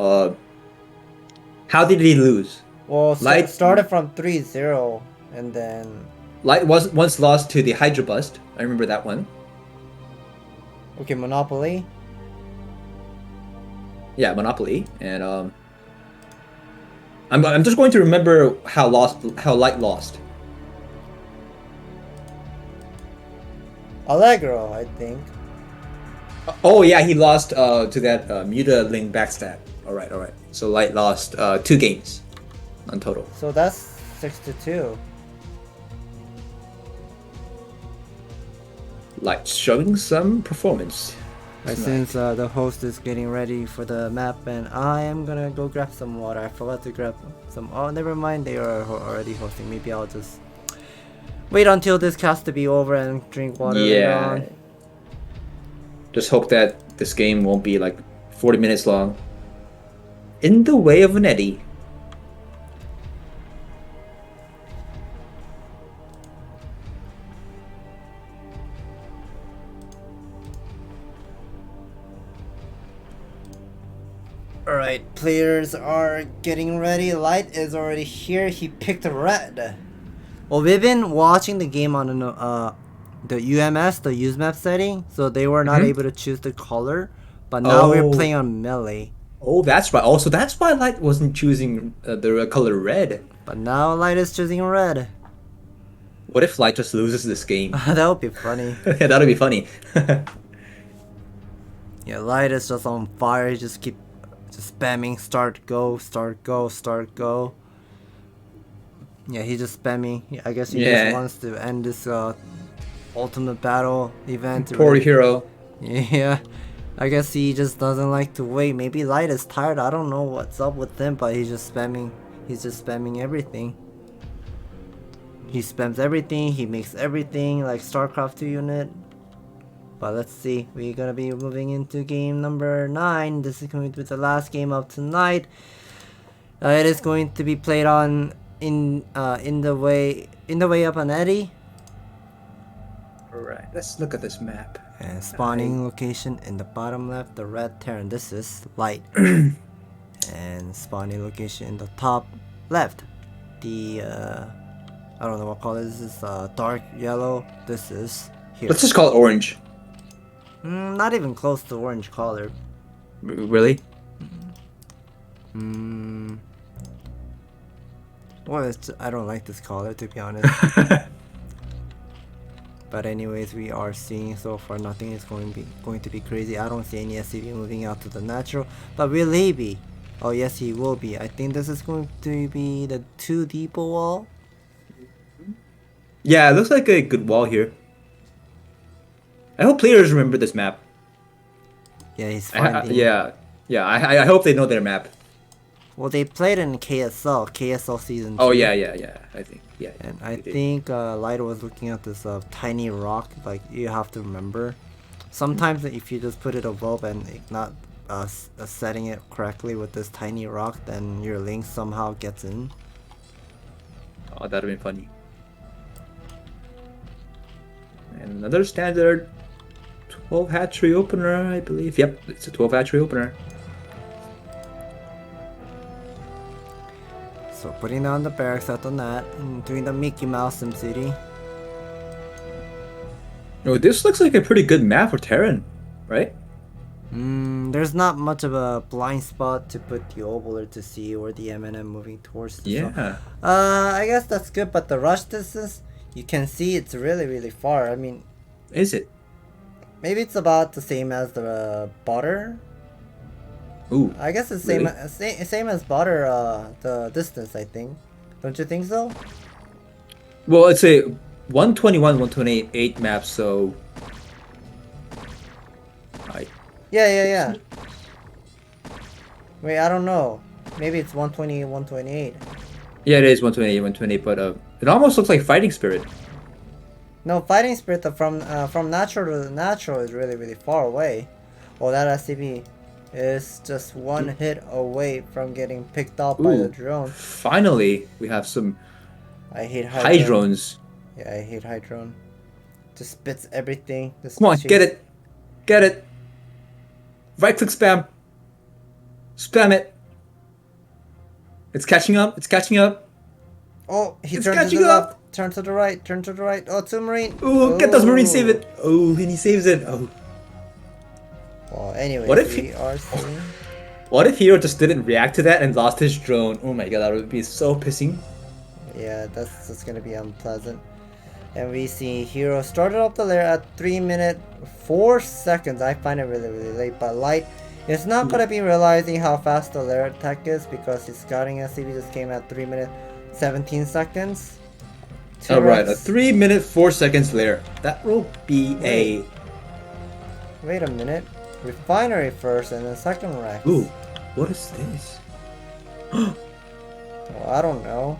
How did he lose? Well, Light started from 3-0, and then... Light was once lost to the Hydra Bust. I remember that one. Okay, Monopoly. Yeah, Monopoly, and I'm just going to remember how Light lost. Allegro, I think. Oh yeah, he lost to that Muta-Ling backstab. All right. So Light lost 2 games on total. So that's 6-2. Light showing some performance. Since the host is getting ready for the map, and I am gonna go grab some water. I forgot to grab some. Oh, never mind. They are already hosting. Maybe I'll just wait until this cast to be over and drink water later on. Just hope that this game won't be like 40 minutes long. In the way of an eddy. Alright, players are getting ready. Light is already here. He picked red. Well, we've been watching the game on the UMS, the use map setting, so they were not able to choose the color. But now we're playing on melee. Oh, that's right. Also, that's why Light wasn't choosing the color red. But now Light is choosing red. What if Light just loses this game? That would be funny. Yeah, that would be funny. Yeah, Light is just on fire. He just keep spamming start, go, start, go, start, go. Yeah, he's just spamming. I guess he just wants to end this ultimate battle event. Poor hero. Yeah, I guess he just doesn't like to wait. Maybe Light is tired. I don't know what's up with him, but he's just spamming. He's just spamming everything. He spams everything. He makes everything like StarCraft 2 unit. But let's see. We're gonna be moving into game number 9. This is going to be the last game of tonight. It is going to be played on in the way up on Eddy. Alright, let's look at this map. And spawning location in the bottom left, the red Terran. This is Light. And spawning location in the top left, the I don't know what color this is. Dark yellow. This is here. Let's just call it orange. Not even close to orange color. Really? Well, I don't like this color, to be honest. But anyways, we are seeing so far nothing is going to be crazy. I don't see any SCV moving out to the natural, but will he be? Oh yes, he will be. I think this is going to be the 2 depot wall. Yeah, it looks like a good wall here. I hope players remember this map. Yeah, he's finding. I hope they know their map. Well, they played in KSL season 2. Oh yeah. I think And I think Light was looking at this tiny rock. Like, you have to remember. Sometimes if you just put it above and not setting it correctly with this tiny rock, then your link somehow gets in. Oh, that'd be funny. And another standard 12 hatchery opener, I believe. Yep, it's a 12 hatchery opener. So putting down the barracks out on that and doing the Mickey Mouse SimCity. Oh, this looks like a pretty good map for Terran, right? There's not much of a blind spot to put the ovaler to see where the M&M moving towards. Yeah. I guess that's good, but the rush distance, you can see it's really far. I mean, Is it? maybe it's about the same as the butter. Ooh. I guess it's really? same as butter. The distance, I think. Don't you think so? Well, it's a 121, 128 map, so. Yeah. Wait, I don't know. Maybe it's 120, 128. Yeah, it is 128, 128, but it almost looks like Fighting Spirit. No, Fighting Spirit from natural to natural is really far away. Well, that SCP is just one hit away from getting picked up by the drone. Finally, we have some I hate Hydrones. Yeah, I hate Hydrone. Just spits everything. Come on, get it. Get it. Right click spam. Spam it. It's catching up. It's catching up. Oh, he It's turned to catching the up. left. Turn to the right. Turn to the right. Oh, 2 Marine. Ooh, get those Marines, save it. Oh, and he saves it. Oh. Well, anyway, What if we are seeing. What if Hero just didn't react to that and lost his drone? Oh my god, that would be so pissing. Yeah, that's just gonna be unpleasant. And we see Hero started off the layer at 3 minutes 4 seconds. I find it really late, but Light is not gonna be realizing how fast the layer attack is because his scouting SCV just came at 3 minutes 17 seconds. Alright, a 3 minute 4 seconds layer. That will be Wait a minute. Refinery first and then second Rex. Ooh, what is this? Well, I don't know.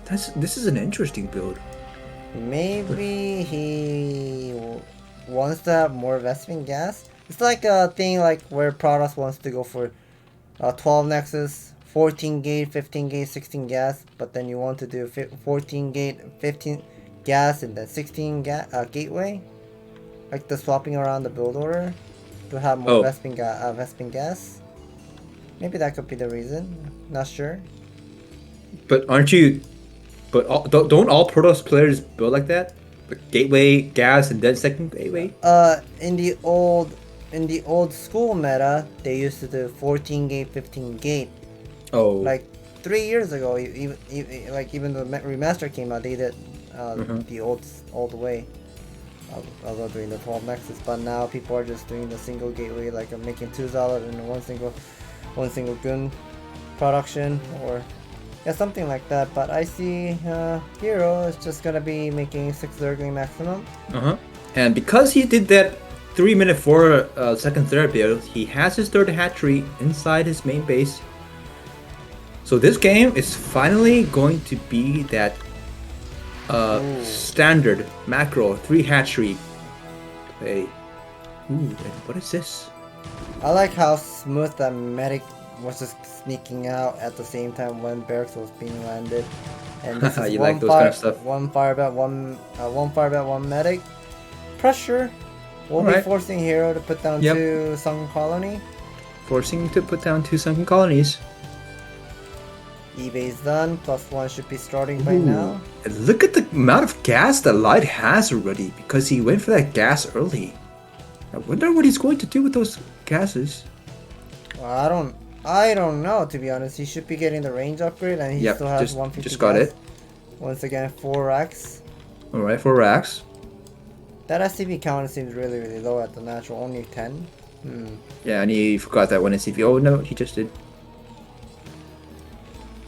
This is an interesting build. Maybe he wants to have more Vespene gas. It's like a thing like where Protoss wants to go for 12 Nexus, 14 gate, 15 gate, 16 gas, but then you want to do 14 gate, 15 gas, and then 16 gateway. Like the swapping around the build order to have more Vespene gas. Maybe that could be the reason. Not sure. But aren't you? But don't all Protoss players build like that? Like gateway, gas, and then second gateway. In the old school meta, they used to do 14 gate, 15 gate. Oh. Like 3 years ago, even the remaster came out, they did the old way. Although doing the 12 Nexus, but now people are just doing the single gateway, like making 2 Zealot and one single gun production, or yeah, something like that. But I see Hero is just gonna be making 6 Zergling maximum. And because he did that 3 minute 4 second third build, he has his third hatchery inside his main base. So this game is finally going to be that standard macro 3 hatchery play. Ooh, what is this? I like how smooth that medic was just sneaking out at the same time when Barracks was being landed. And this is you like those kind of stuff. One firebat, one medic. Pressure will be forcing Hero to put down 2 sunken colony. Forcing to put down 2 sunken colonies. eBay's done. +1 should be starting by now. And look at the amount of gas that Light has already because he went for that gas early. I wonder what he's going to do with those gases. Well, I don't know, to be honest. He should be getting the range upgrade, and he still has 150 just got gas. it. Once again, 4 racks. Alright, 4 racks. That SCV count seems really low at the natural, only 10. Yeah, and he forgot that one SCV. Oh no, he just did.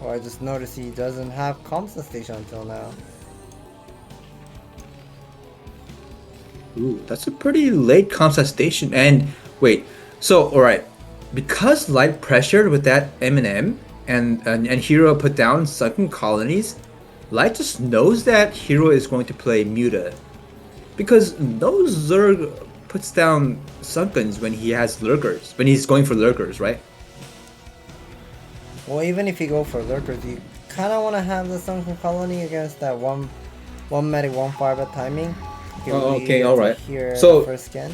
Oh, I just noticed he doesn't have comms station until now. Ooh, that's a pretty late comms station. And wait, so alright, because Light pressured with that M&M and Hero put down sunken colonies, Light just knows that Hero is going to play Muta. Because no Zerg puts down sunkens when he has lurkers, when he's going for lurkers, right? Well, even if you go for lurkers, you kind of want to have the sunken colony against that one medic, one firebat timing. Oh, okay, alright. So first scan.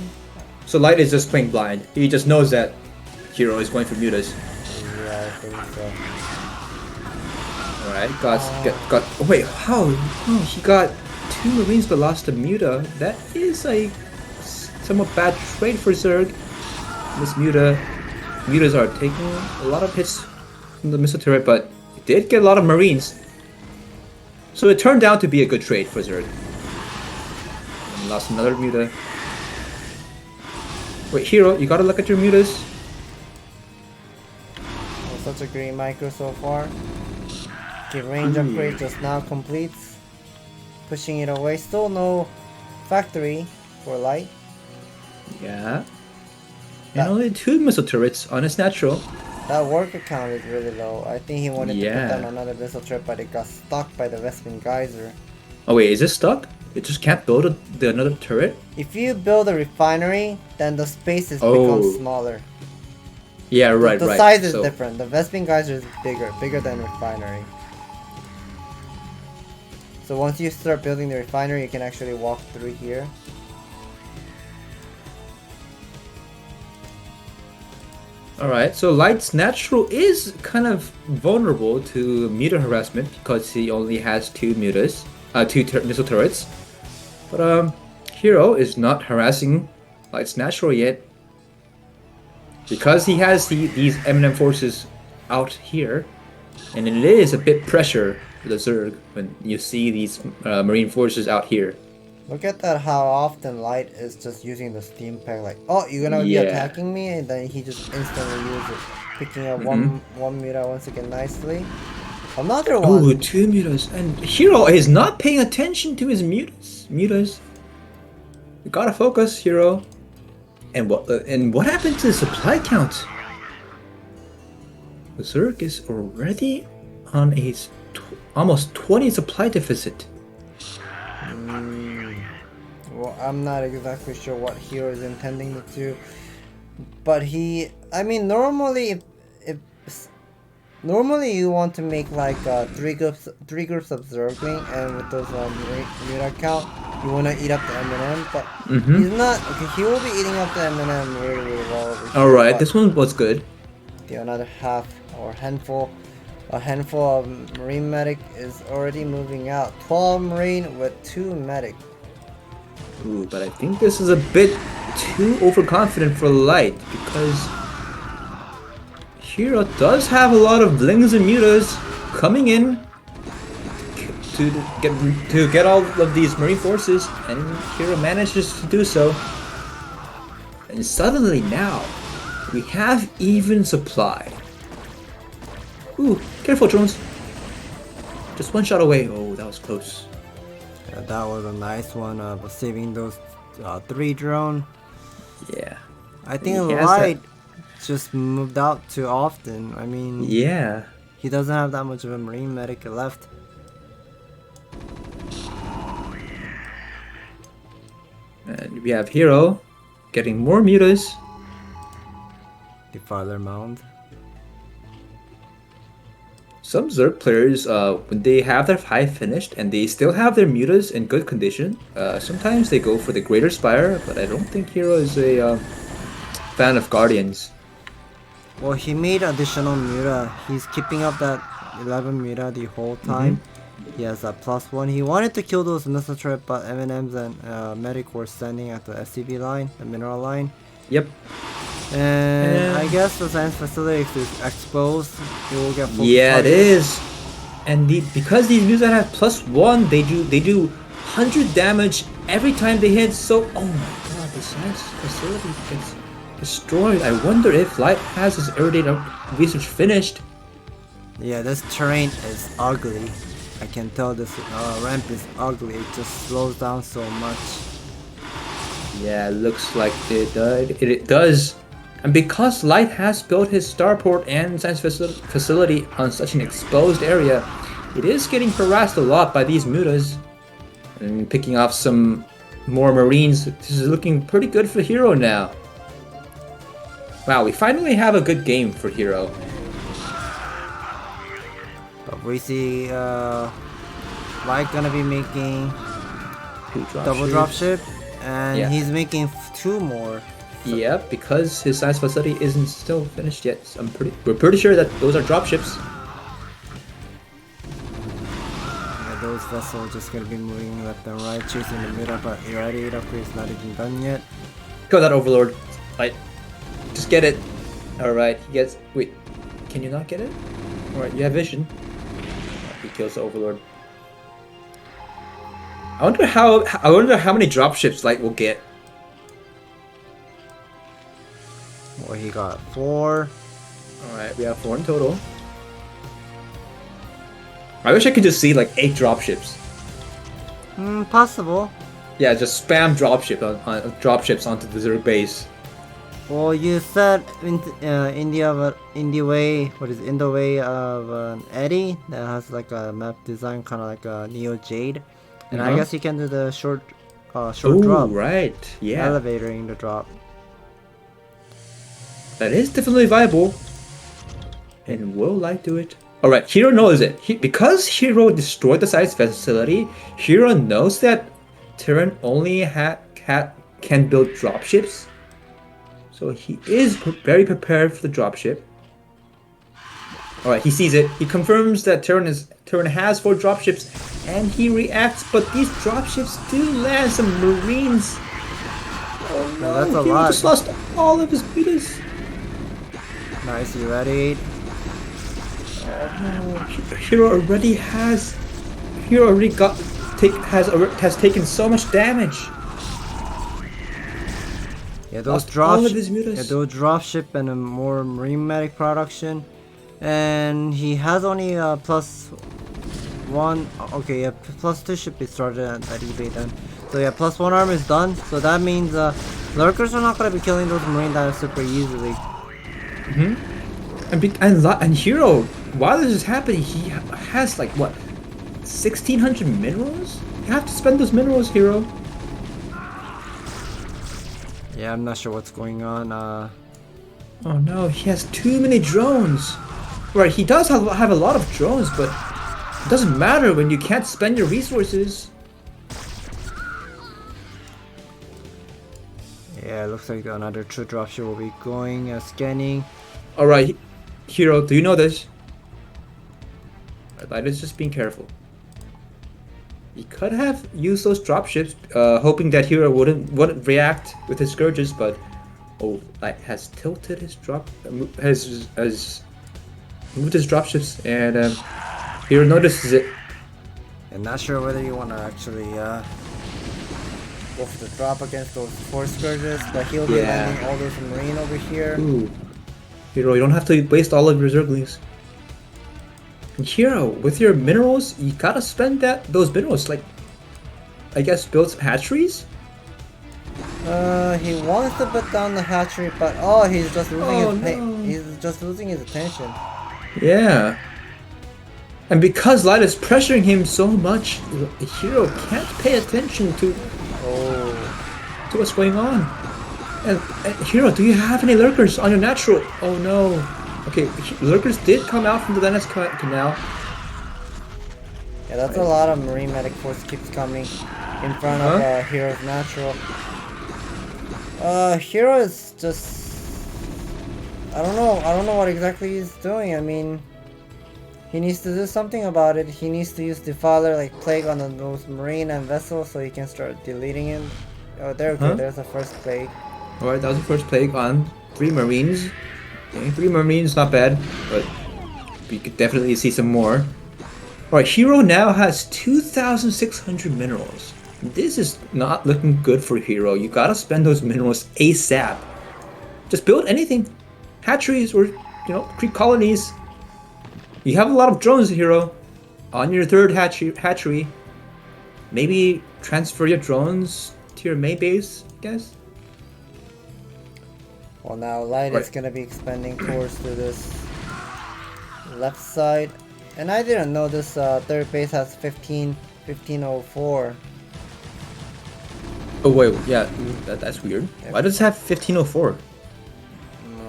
So Light is just playing blind. He just knows that Hero is going for mutas. Yeah, I think so. Alright, got. Oh wait, how? Oh, he got 2 Marines but lost a muta. That is a somewhat bad trade for Zerg. This mutas are taking a lot of hits from the missile turret, but it did get a lot of Marines. So it turned out to be a good trade for Zerg. And lost another muta. Wait, Hero, you gotta look at your mutas. Oh, such a great micro so far. Okay, range upgrade just now completes. Pushing it away. Still no factory for Light. Yeah. And only 2 missile turrets on his natural. That worker count is really low. I think he wanted to put down another missile turret, but it got stuck by the Vespene Geyser. Oh wait, is it stuck? It just can't build another turret? If you build a refinery, then the spaces become smaller. Yeah, right, the size is different. The Vespene Geyser is bigger than refinery. So once you start building the refinery, you can actually walk through here. Alright, so Light's natural is kind of vulnerable to muta harassment because he only has 2 mutas, 2 missile turrets. But Hero is not harassing Light's natural yet. because he has these M&M forces out here, and it is a bit pressure for the Zerg when you see these Marine forces out here. Look at that, how often Light is just using the steam pack, like, oh, you're gonna be attacking me, and then he just instantly uses it. Picking up one muta once again nicely. Another one! Ooh, 2 mutas, and Hero is not paying attention to his mutas. You gotta focus, Hero. And what happened to the supply count? The Zerg is already on a almost 20 supply deficit. Well, I'm not exactly sure what Hero is intending to do, but I mean, normally normally you want to make like three groups of Zergling, and with those muta count, you want to eat up the M&M, but he's not. Okay, he will be eating up the M&M really well. Alright, this one was good. The another half or handful of Marine medic is already moving out. 12 Marine with 2 medic. Ooh, but I think this is a bit too overconfident for Light, because Hero does have a lot of blings and mutas coming in to get all of these Marine forces, and Hero manages to do so. And suddenly now, we have even supply. Ooh, careful drones. Just one shot away. Oh, that was close. Yeah, that was a nice one of saving those 3 drone. Yeah. I think Light just moved out too often. I mean, yeah, he doesn't have that much of a Marine medic left. And we have Hero getting more mutas. The farther mound. Some Zerg players, when they have their hive finished and they still have their mutas in good condition, sometimes they go for the Greater Spire, but I don't think Hero is a fan of Guardians. Well, he made additional muta. He's keeping up that 11 muta the whole time. He has a +1. He wanted to kill those missile turret, but M&Ms and Medic were standing at the SCV line, the mineral line. Yep. And I guess the science facility is exposed. It will get full it is. And because these mutas have +1, they do 100 damage every time they hit. So, oh my god, the science facility gets destroyed. I wonder if Light has his irradiated research finished. Yeah, this terrain is ugly. I can tell this ramp is ugly. It just slows down so much. Yeah, it looks like it does. And because Light has built his starport and science facility on such an exposed area, it is getting harassed a lot by these mutas. And picking off some more Marines. This is looking pretty good for Hero now. Wow, we finally have a good game for Hero. But we see Light gonna be making double dropship, and he's making 2 more. So yep, because his science facility isn't still finished yet. So we're pretty sure that those are dropships. Yeah, those vessels just gonna be moving left and right, chasing the muta, but irradiate upgrade is not even done yet. Go that Overlord. Right. Just get it. Alright, he gets... Wait, can you not get it? Alright, you have vision. He kills the Overlord. I wonder how many dropships Light will get. Well, he got 4. Alright, we have 4 in total. I wish I could just see like 8 dropships. Possible. Yeah, just spam dropships onto the Zerg base. Well, you said in the way of an Eddie that has like a map design kind of like a Neo Jade, and I guess you can do the short drop. Right, yeah. Elevating the drop. That is definitely viable. And will Light do it? Alright, Hero knows it. Because Hero destroyed the science facility, Hero knows that Terran only can build dropships. So he is very prepared for the dropship. Alright, he sees it. He confirms that Terran has 4 dropships, and he reacts, but these dropships do land some Marines. Oh no, that's a he lot. just lost all of his mutas. Nice, you ready? Hero already has. Hero already has taken so much damage. Yeah, those dropship and a more marine medic production, and he has only +1. Okay, yeah, +2 should be started at eBay then. So yeah, +1 arm is done. So that means lurkers are not gonna be killing those marine divers super easily. And Hero, while this is happening, he has like what, 1,600 minerals? You have to spend those minerals, Hero. Yeah, I'm not sure what's going on. Oh no, he has too many drones. Right, he does have a lot of drones, but it doesn't matter when you can't spend your resources. Yeah, it looks like another true dropship will be going, scanning. Alright, Hero, do you know this? Alright, let's just being careful. He could have used those dropships, hoping that Hero wouldn't react with his scourges, but Light has tilted his has moved his dropships, and Hero notices it. I'm not sure whether you want to actually go for the drop against those 4 scourges, but he'll be landing all those marine over here. Ooh, Hero, you don't have to waste all of your Zerglings. And Hero, with your minerals, you gotta spend those minerals, like, I guess, build some hatcheries? He wants to put down the hatchery, but he's just losing he's just losing his attention. Yeah. And because Light is pressuring him so much, Hero can't pay attention to what's going on. And Hero, do you have any lurkers on your natural? Oh no. Okay, lurkers did come out from the Venice Canal. Yeah, that's a lot of marine medic force keeps coming in front of Hero's natural. Hero is just, I don't know what exactly he's doing. I mean, he needs to do something about it. He needs to use Defiler like Plague on those marine and vessels so he can start deleting him. Oh, there's the first Plague. Alright, that was the first Plague on 3 marines. Okay, 3 marines, not bad, but we could definitely see some more. Alright, Hero now has 2,600 minerals. This is not looking good for Hero. You gotta spend those minerals ASAP. Just build anything. Hatcheries or, creep colonies. You have a lot of drones, Hero. On your 3rd hatchery. Maybe transfer your drones to your main base, I guess? Well, now Light is gonna be expanding towards to this left side. And I didn't know this 3rd base has 1504. Oh wait, yeah, that's weird. Why does it have 1504?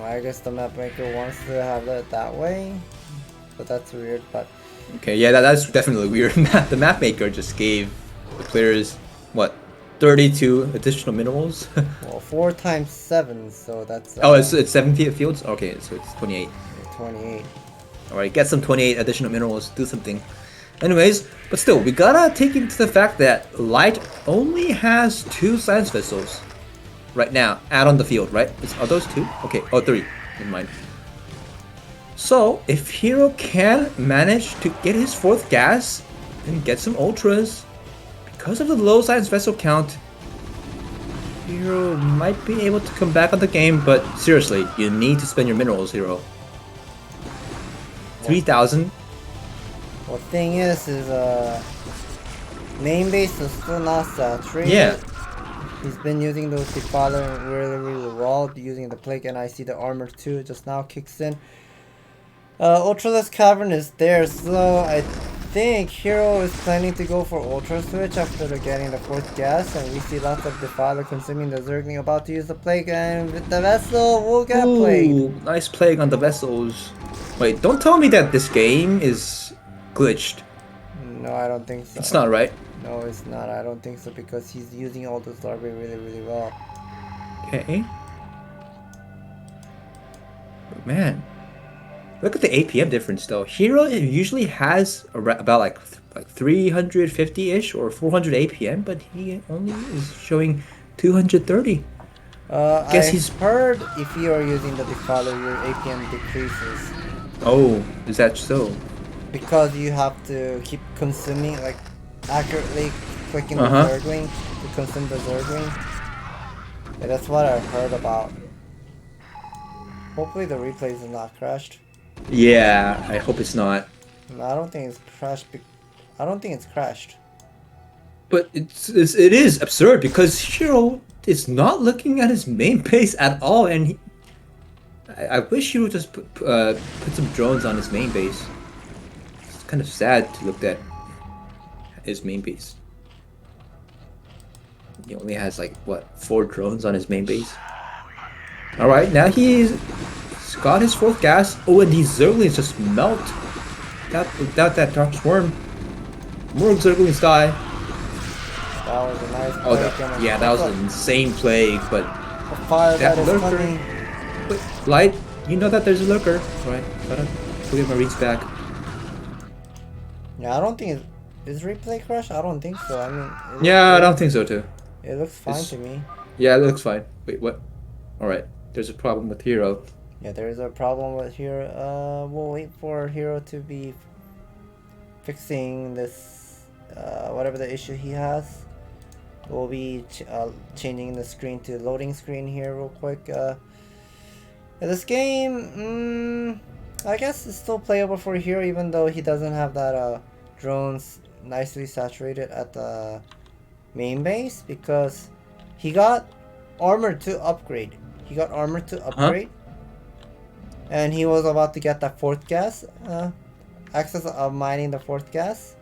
I guess the map maker wants to have it that way, but that's weird. But okay, yeah, that's definitely weird. The map maker just gave the players what, 32 additional minerals. Well, 4 times 7, so that's. It's 70 fields. Okay, so it's 28. 28. All right, get some 28 additional minerals. Do something. Anyways, but still, we gotta take into the fact that Light only has 2 science vessels right now out on the field, right? Are those 2? Okay, 3. Never mind. So, if Hero can manage to get his 4th gas and get some ultras, because of the low science vessel count, Hero might be able to come back on the game, but seriously, you need to spend your minerals, Hero. 3,000. Well, thing is main base is still not saturated. Yeah. He's been using those Defiler really well, using the Plague, and I see the armor too just now kicks in. Ultraless Cavern is there, so I think Hero is planning to go for Ultra Switch after getting the 4th gas, and we see lots of Defiler consuming the Zergling about to use the Plague, and with the vessel will get plagued. Nice Plague on the vessels. Wait, don't tell me that this game is glitched. No, I don't think so. It's not, right? No, it's not. I don't think so, because he's using all those larvae really well. Okay. But man, look at the APM difference though. Hero usually has about like 350-ish or 400 APM, but he only is showing 230. Guess I he's. heard if you are using the defiler, your APM decreases. Oh, is that so? Because you have to keep consuming, like, accurately clicking the Uh-huh. Zergling to consume the Zergling. Yeah, that's what I heard about. Hopefully the replays is not crashed. Yeah, I hope it's not. No, I don't think it's crashed. I don't think it's crashed. But it is absurd because Hiro is not looking at his main base at all, and I wish Hiro just put some drones on his main base. It's kind of sad to look at his main base. He only has like what 4 drones on his main base. All right, now he's got his 4th gas. Oh, and these Zerglings just melt. Without that dark swarm, more Zerglings die. That was a nice Oh, play. yeah, that was an insane play, but A fire that that is lurker. coming. Wait, Light, you know that there's a lurker. Alright, gotta get Marines back. Yeah, I don't think is replay crash? I don't think so. I mean, Yeah, I don't think so too. It looks fine to me. Yeah, it looks fine. Wait, what? Alright, there's a problem with Hero. Yeah, there is a problem with Hero. We'll wait for Hero to be fixing this, whatever the issue he has. We'll be changing the screen to loading screen here real quick. This game, I guess it's still playable for Hero, even though he doesn't have that drones nicely saturated at the main base, because he got armor to upgrade. He got armor to upgrade, and he was about to get that 4th gas, access of mining the 4th gas.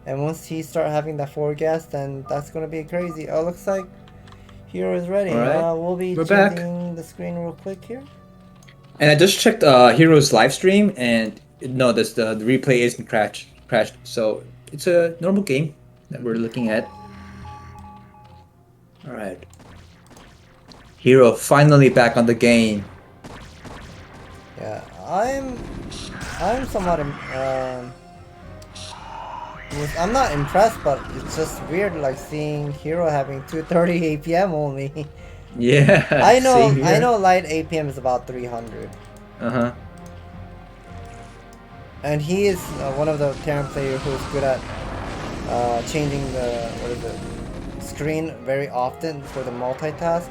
And once he start having that 4 gas, then that's gonna be crazy. Oh, looks like Hero is ready. Right. We'll be We're changing the screen real quick here. And I just checked Hero's live stream, and no, the replay isn't crashed. So it's a normal game that we're looking at. All right. Hero finally back on the game. Yeah, I'm somewhat I'm not impressed, but it's just weird, like seeing Hero having 230 APM only. Yeah. I know light APM is about 300. Uh-huh. And he is one of the Terran players who's good at changing the screen very often for the multitask.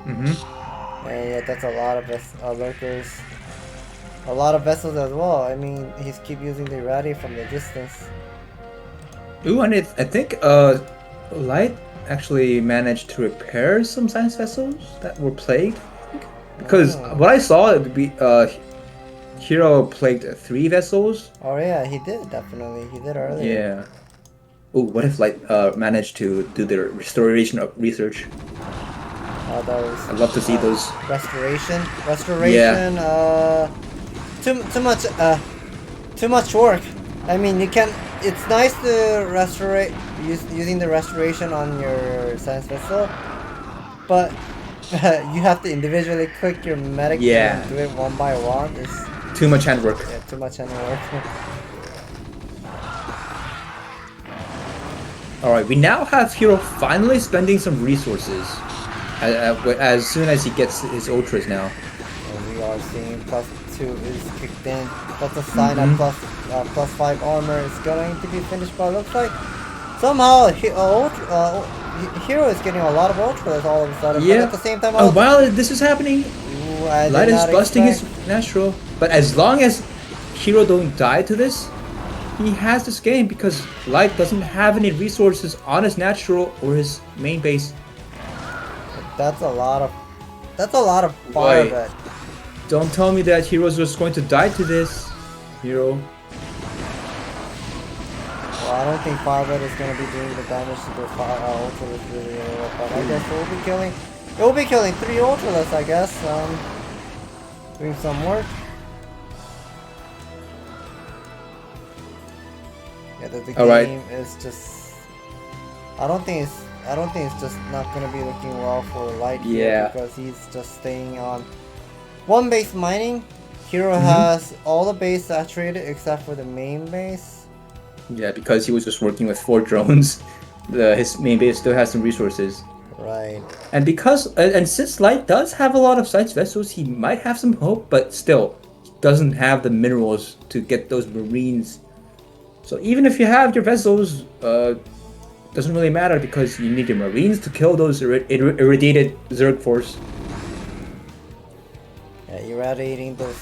Mm-hmm. And yeah, that's a lot of lurkers. A lot of vessels as well. I mean, he's keep using the Irradiate from the distance. Ooh, and I think Light actually managed to repair some science vessels that were plagued. Because what I saw, Hero plagued 3 vessels. Oh yeah, he did, definitely. He did earlier. Yeah. Ooh, what if Light managed to do the restoration of research? I'd love to see those. Restoration. Yeah. Too much work. I mean, you can. It's nice to restore using the restoration on your science vessel, but you have to individually click your medic and do it one by one. It's too much handwork. Yeah, too much handwork. Alright, we now have Hero finally spending some resources as soon as he gets his ultras now. And we are seeing +2 is kicked in, plus a sign up +5 armor is going to be finished, but it looks like somehow Hero is getting a lot of ultras all of a sudden. Yeah. But at the same time, while this is happening, Light is busting his natural. But as long as Hero don't die to this, he has this game because Light doesn't have any resources on his natural or his main base. That's a lot of fire bet. Don't tell me that Hero's just going to die to this. Hero. Well, I don't think Firebird is going to be doing the damage to the Ultralisk really well, but I guess it will be killing 3 Ultralisks, I guess. Doing some work. Yeah, the game is just. I don't think it's just not going to be looking well for Light here because he's just staying on one base mining. Hero has all the base saturated except for the main base. Yeah, because he was just working with 4 drones. His main base still has some resources. Right. And since Light does have a lot of sites vessels, he might have some hope, but still doesn't have the minerals to get those marines. So even if you have your vessels, doesn't really matter because you need your marines to kill those irradiated Zerg force. Yeah, irradiating those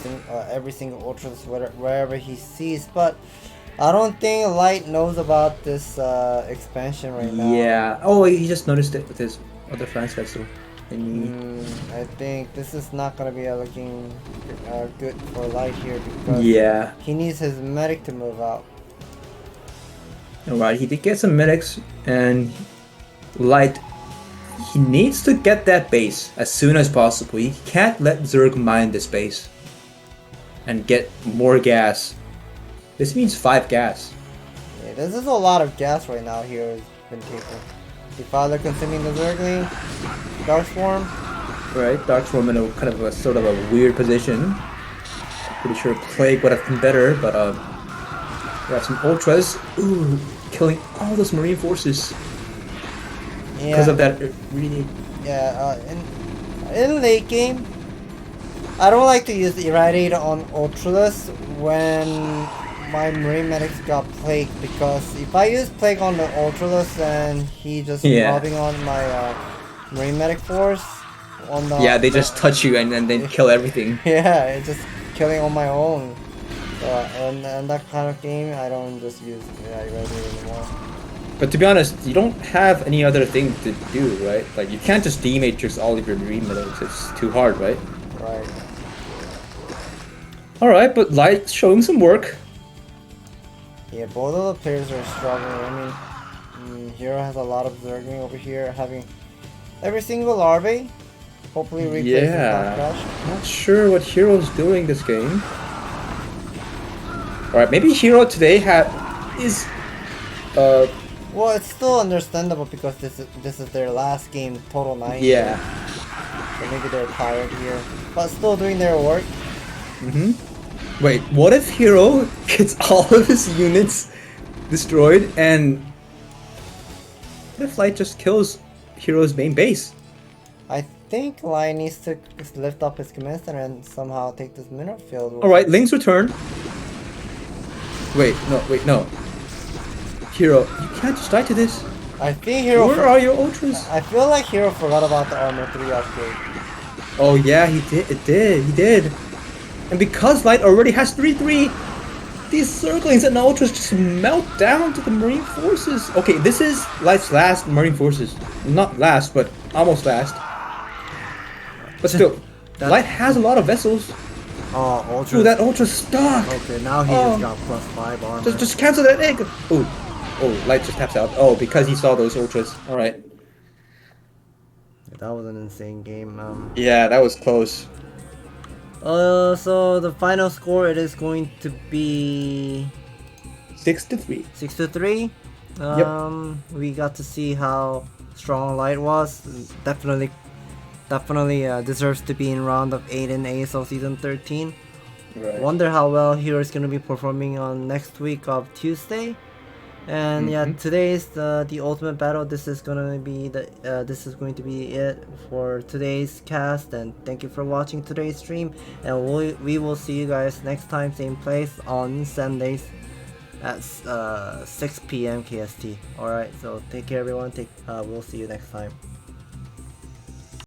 every single ultras wherever he sees, but I don't think Light knows about this expansion right now. Yeah. Oh, he just noticed it with his other flanks vessel. I think this is not gonna be looking good for Light here because he needs his medic to move out. Alright, he did get some medics, and Light, he needs to get that base as soon as possible. He can't let Zerg mine this base and get more gas. This means 5 gas. Yeah, this is a lot of gas right now here has been taken. The father consuming the Zergling, Darkswarm. Right, Darkswarm in a kind of a sort of a weird position. Pretty sure Plague would have been better, but we have some ultras. Ooh, killing all those marine forces. Because of that really. Yeah, in late game, I don't like to use Irradiate on ultras when my marine medics got plague, because if I use plague on the ultras and he just mobbing on my marine medic force on the they just touch you and then kill everything. Yeah, it's just killing on my own. And that kind of game, I don't just use Irradiate anymore. But to be honest, you don't have any other thing to do, right? Like you can't just D-matrix all of your marine medics. It's too hard, right? Right. All right, but Light showing some work. Yeah, both of the players are struggling. I mean, Hero has a lot of Zergling over here, having every single larvae. Hopefully replaces that crash. Not sure what Hero's doing this game. Alright, maybe Hero today is well, it's still understandable because this is their last game, total 9. Yeah. So maybe they're tired here, but still doing their work. Wait, what if Hero gets all of his units destroyed and what if Light just kills Hero's main base? I think Lion needs to just lift up his command center and somehow take this mineral field. Alright, Ling's return. Wait, no. Hero, you can't just die to this. I think Hero. Where are your ultras? I feel like Hero forgot about the armor 3 upgrade. Oh yeah, he did. And because Light already has 3-3, these Zerglings and ultras just melt down to the marine forces. Okay, this is Light's last marine forces. Not last, but almost last. But still, Light has a lot of vessels. Oh, ultra. Ooh, that ultra's stuck. Okay, now he just got +5 armor. Just cancel that egg. Oh, Light just taps out. Oh, because he saw those ultras. All right. That was an insane game. Yeah, that was close. So the final score, it is going to be 6-3. 6-3. We got to see how strong Light was. Definitely deserves to be in round of 8 in ASL season 13. Right. Wonder how well Hero is going to be performing on next week of Tuesday. And yeah, today's the ultimate battle. This is going to be it for today's cast, and thank you for watching today's stream, and we will see you guys next time, same place on Sundays at 6 p.m. KST. Alright, so take care everyone. We'll see you next time.